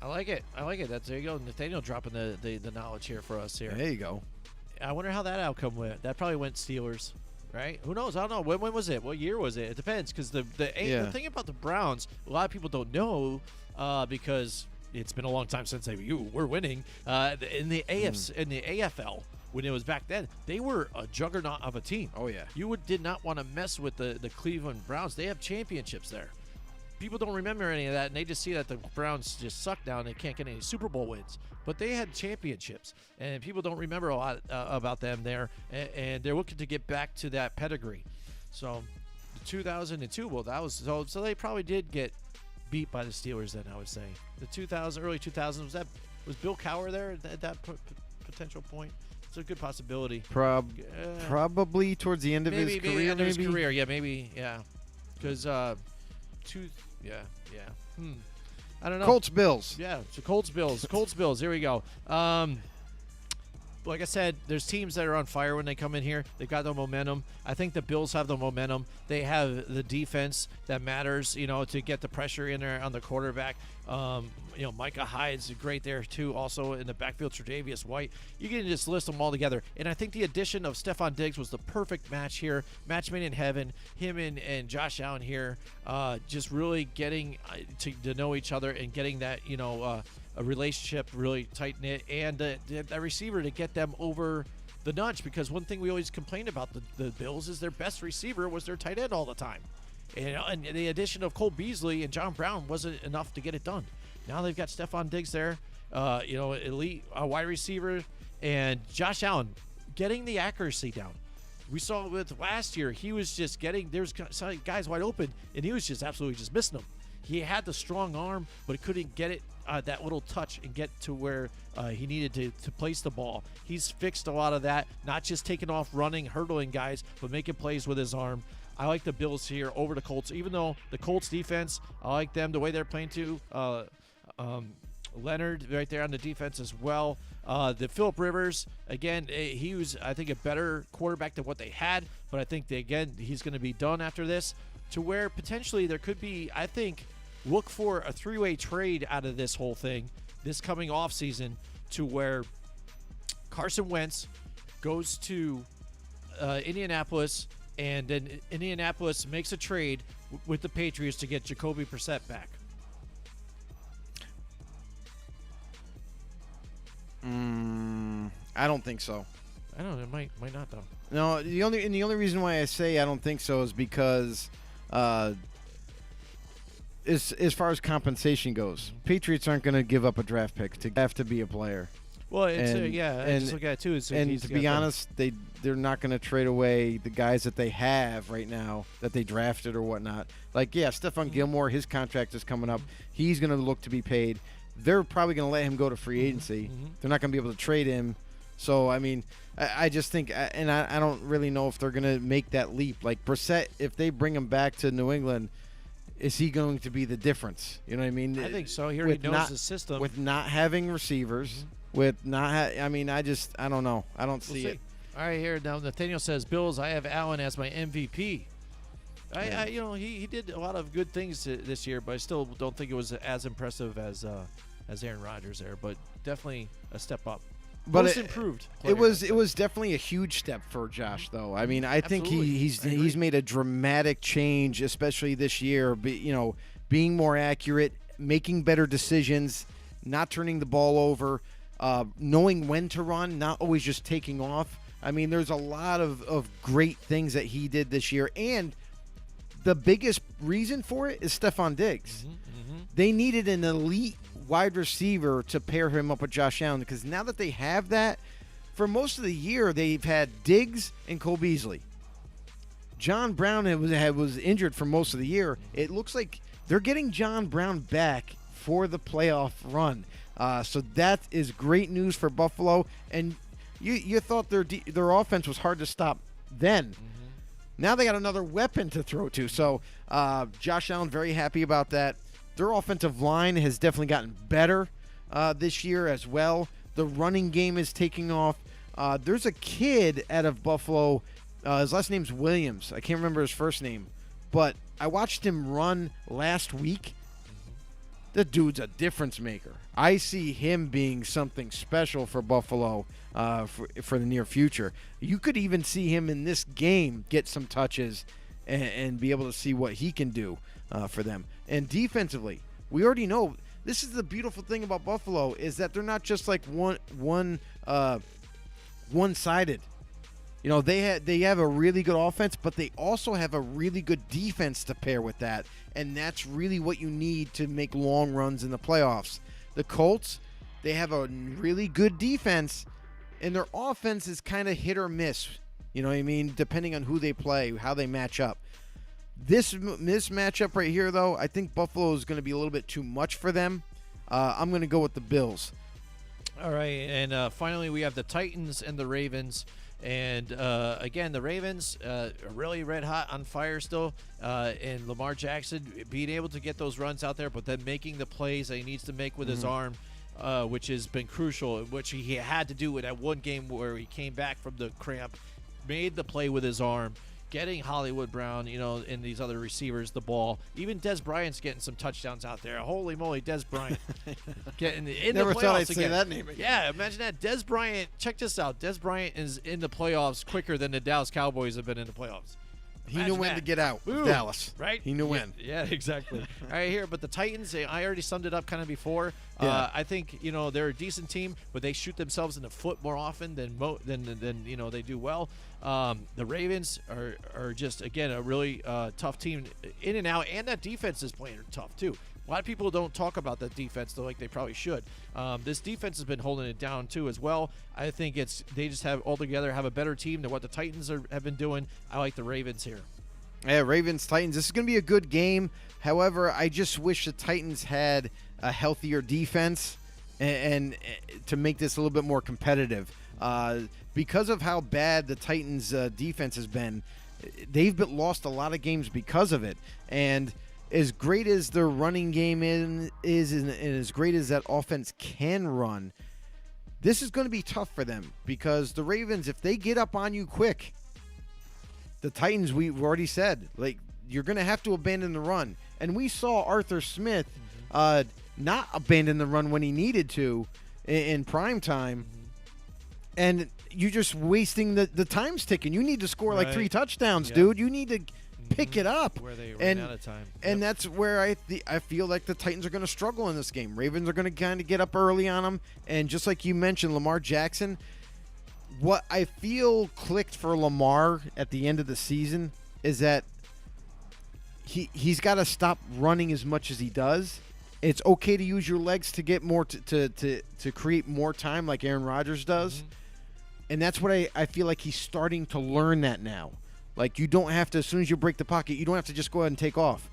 I like it. There you go. Nathaniel dropping the knowledge here for us here. There you go. I wonder how that outcome went. That probably went Steelers. Right? Who knows? I don't know. When was it? What year was it? It depends, because the thing about the Browns, a lot of people don't know because it's been a long time since we're winning. In the AFL, when it was back then, they were a juggernaut of a team. Oh, yeah. You did not want to mess with the Cleveland Browns. They have championships there. People don't remember any of that, and they just see that the Browns just suck now and they can't get any Super Bowl wins. But they had championships, and people don't remember a lot about them there, and they're looking to get back to that pedigree. So, 2002, well, that was so they probably did get beat by the Steelers then, I would say. The early 2000s, was Bill Cowher there at that potential point? It's a good possibility. Probably towards the end of his career. End of his career, yeah, maybe, yeah. Because I don't know. Colts Bills. Yeah, so Colts Bills. Here we go. Like I said, there's teams that are on fire when they come in here. They've got the momentum. I think the Bills have the momentum. They have the defense that matters, to get the pressure in there on the quarterback. Micah Hyde's great there, too. Also in the backfield, Tre'Davious White. You can just list them all together. And I think the addition of Stephon Diggs was the perfect match here. Match made in heaven. Him and Josh Allen here just really getting to know each other and getting that, a relationship really tight-knit, and a receiver to get them over the nudge, because one thing we always complained about the Bills is their best receiver was their tight end all the time. And the addition of Cole Beasley and John Brown wasn't enough to get it done. Now they've got Stephon Diggs there, elite wide receiver, and Josh Allen getting the accuracy down. We saw it with last year. He was just there's guys wide open, and he was just absolutely just missing them. He had the strong arm, but he couldn't get it that little touch and get to where he needed to place the ball. He's fixed a lot of that, not just taking off running, hurdling guys, but making plays with his arm. I like the Bills here over the Colts, even though the Colts defense, I like them the way they're playing too. Leonard right there on the defense as well. The Phillip Rivers, again, he was, I think, a better quarterback than what they had, but I think, he's going to be done after this, to where potentially there could be, I think, look for a three-way trade out of this whole thing this coming offseason, to where Carson Wentz goes to Indianapolis, and then Indianapolis makes a trade with the Patriots to get Jacoby Brissett back. I don't think so. I don't know. It might not, though. No, the only reason why I say I don't think so is because as far as compensation goes, Patriots aren't going to give up a draft pick to have to be a player. Well, it's I just look at it too. And to be honest, they're not going to trade away the guys that they have right now that they drafted or whatnot. Like, Stephon Gilmore, his contract is coming up. He's going to look to be paid. They're probably going to let him go to free agency. They're not going to be able to trade him. So, I mean, I just think, and I don't really know if they're going to make that leap. Like, Brissett, if they bring him back to New England, is he going to be the difference? You know what I mean? I think so. He already knows the system. With not having receivers, with not I don't know. I don't see it. All right, here now Nathaniel says, Bills, I have Allen as my MVP. He did a lot of good things this year, but I still don't think it was as impressive as Aaron Rodgers there, but definitely a step up. But most improved. It was definitely a huge step for Josh, though. I mean, I think he's made a dramatic change, especially this year. Being more accurate, making better decisions, not turning the ball over, knowing when to run, not always just taking off. I mean, there's a lot of great things that he did this year, and the biggest reason for it is Stephon Diggs. They needed an elite wide receiver to pair him up with Josh Allen, because now that they have that, for most of the year they've had Diggs and Cole Beasley. John Brown was injured for most of the year. It looks like they're getting John Brown back for the playoff run. So that is great news for Buffalo. And you thought their offense was hard to stop then. Now they got another weapon to throw to. So Josh Allen, very happy about that. Their offensive line has definitely gotten better this year as well. The running game is taking off. There's a kid out of Buffalo. His last name's Williams. I can't remember his first name. But I watched him run last week. The dude's a difference maker. I see him being something special for Buffalo for the near future. You could even see him in this game get some touches and be able to see what he can do for them. And defensively, we already know this is the beautiful thing about Buffalo is that they're not just like one-sided. You know, they have a really good offense, but they also have a really good defense to pair with that, and that's really what you need to make long runs in the playoffs. The Colts, they have a really good defense, and their offense is kind of hit or miss. You know what I mean? Depending on who they play, how they match up. This matchup right here, though, I think Buffalo is going to be a little bit too much for them. I'm going to go with the Bills. All right, and finally we have the Titans and the Ravens. And, again, the Ravens are really red hot on fire still. And Lamar Jackson being able to get those runs out there, but then making the plays that he needs to make with his arm, which has been crucial, which he had to do in that one game where he came back from the cramp, made the play with his arm, getting Hollywood Brown, you know, and these other receivers the ball. Even Dez Bryant's getting some touchdowns out there. Holy moly, Dez Bryant. Getting in Never the playoffs thought I'd again. say that name again. Yeah, imagine that. Dez Bryant, check this out. Dez Bryant is in the playoffs quicker than the Dallas Cowboys have been in the playoffs. He knew when to get out. Ooh, Dallas. Right? He knew when. Yeah, exactly. All right, here. But the Titans, I already summed it up kind of before. Yeah. I think, you know, they're a decent team, but they shoot themselves in the foot more often than you know, they do well. The Ravens are just, again, a really tough team in and out, and that defense is playing tough, too. A lot of people don't talk about that defense, though, like they probably should. This defense has been holding it down, too, as well. I think they just have altogether have a better team than what the Titans have been doing. I like the Ravens here. Yeah, Ravens-Titans. This is going to be a good game. However, I just wish the Titans had a healthier defense and to make this a little bit more competitive. Because of how bad the Titans' defense has been, they've lost a lot of games because of it. And as great as their running game is and as great as that offense can run, this is going to be tough for them because the Ravens, if they get up on you quick, the Titans, we've already said, like, you're going to have to abandon the run. And we saw Arthur Smith not abandon the run when he needed to in prime time. And you're just wasting the time's ticking. You need to score like 3 touchdowns, dude. You need to pick it up. Where they ran out of time. And that's where I feel like the Titans are going to struggle in this game. Ravens are going to kind of get up early on them. And just like you mentioned, Lamar Jackson, what I feel clicked for Lamar at the end of the season is that he's got to stop running as much as he does. It's okay to use your legs to get more to create more time like Aaron Rodgers does. And that's what I feel like he's starting to learn that now. Like, you don't have to, as soon as you break the pocket, you don't have to just go ahead and take off.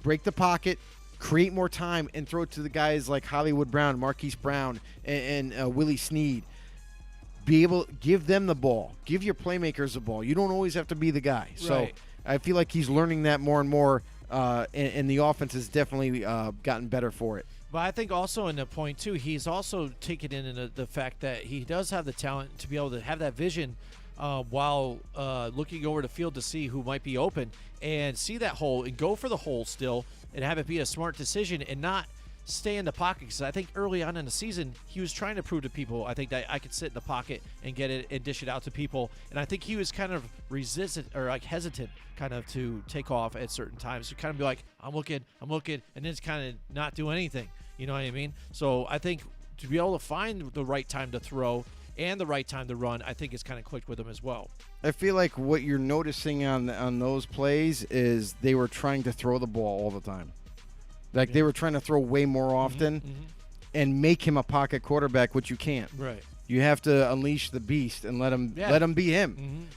Break the pocket, create more time, and throw it to the guys like Hollywood Brown, Marquise Brown, and Willie Snead. Be able give them the ball. Give your playmakers the ball. You don't always have to be the guy. Right. So I feel like he's learning that more and more, and the offense has definitely gotten better for it. But I think also in the point, too, he's also taken in the fact that he does have the talent to be able to have that vision while looking over the field to see who might be open and see that hole and go for the hole still and have it be a smart decision and not stay in the pocket. Because I think early on in the season, he was trying to prove to people, I think, that I could sit in the pocket and get it and dish it out to people. And I think he was kind of resistant or like hesitant kind of to take off at certain times. To kind of be like, I'm looking, and then it's kind of not do anything. You know what I mean? So I think to be able to find the right time to throw and the right time to run, I think it's kind of clicked with him as well. I feel like what you're noticing on those plays is they were trying to throw the ball all the time. Like, they were trying to throw way more often and make him a pocket quarterback, which you can't. Right. You have to unleash the beast and let him be him.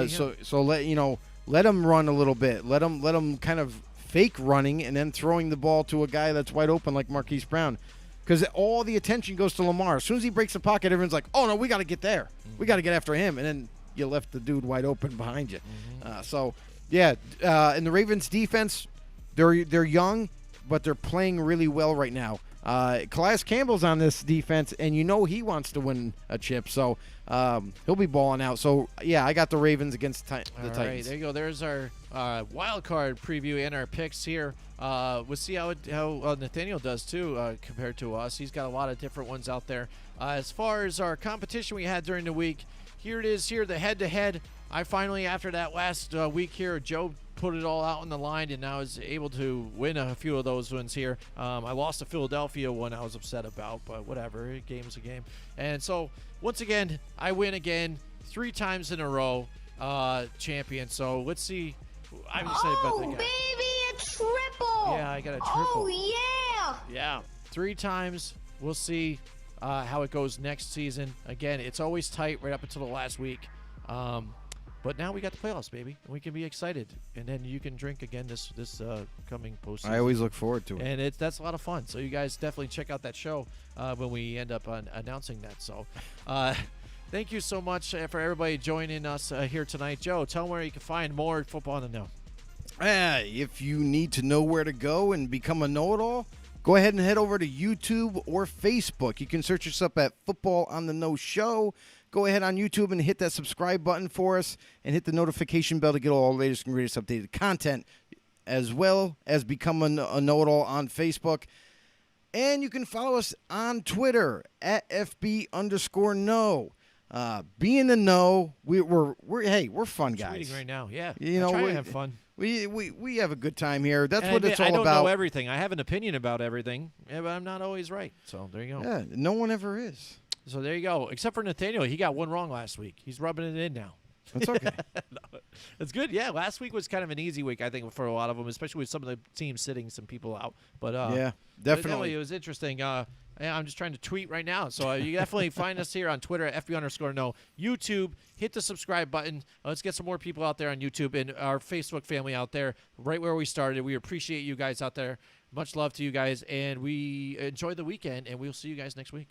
So let him run a little bit. Let him kind of fake running and then throwing the ball to a guy that's wide open like Marquise Brown. Because all the attention goes to Lamar. As soon as he breaks the pocket, everyone's like, oh, no, we got to get there. We got to get after him. And then you left the dude wide open behind you. In the Ravens defense, they're young, but they're playing really well right now. Calais Campbell's on this defense, and you know he wants to win a chip. So he'll be balling out. So, yeah, I got the Ravens against the Titans. All right, there you go. There's our wild card preview and our picks here. We'll see how Nathaniel does, too, compared to us. He's got a lot of different ones out there. As far as our competition we had during the week, here it is here, the head-to-head. I finally, after that last week here, Joe put it all out on the line, and I was able to win a few of those ones here. I lost to Philadelphia one I was upset about, but whatever. A game's a game. And so, once again, I win again 3 times in a row, champion. So let's see. I'm excited about that guy. Baby, a triple! Yeah, I got a triple. Oh, yeah! Yeah, 3 times. We'll see how it goes next season. Again, it's always tight right up until the last week. But now we got the playoffs, baby, and we can be excited. And then you can drink again this coming postseason. I always look forward to it. And that's a lot of fun. So you guys definitely check out that show when we end up announcing that. So thank you so much for everybody joining us here tonight. Joe, tell them where you can find more Football on the Know. If you need to know where to go and become a know-it-all, go ahead and head over to YouTube or Facebook. You can search us up at Football on the Know Show. Go ahead on YouTube and hit that subscribe button for us and hit the notification bell to get all the latest and greatest updated content, as well as become a know-it-all on Facebook. And you can follow us on Twitter at FB_know. Be in the know. We're fun guys. Tweeting right now, yeah. You know, we have fun. We have a good time here. That's what it's all about. I don't about. know everything. I have an opinion about everything, but I'm not always right. So there you go. Yeah, no one ever is. So there you go. Except for Nathaniel, he got one wrong last week. He's rubbing it in now. That's okay. No, it's good. Yeah, last week was kind of an easy week, I think, for a lot of them, especially with some of the teams sitting some people out. But yeah, definitely. It was interesting. I'm just trying to tweet right now. So you definitely find us here on Twitter at FB_know. YouTube, hit the subscribe button. Let's get some more people out there on YouTube and our Facebook family out there, right where we started. We appreciate you guys out there. Much love to you guys, and we enjoy the weekend, and we'll see you guys next week.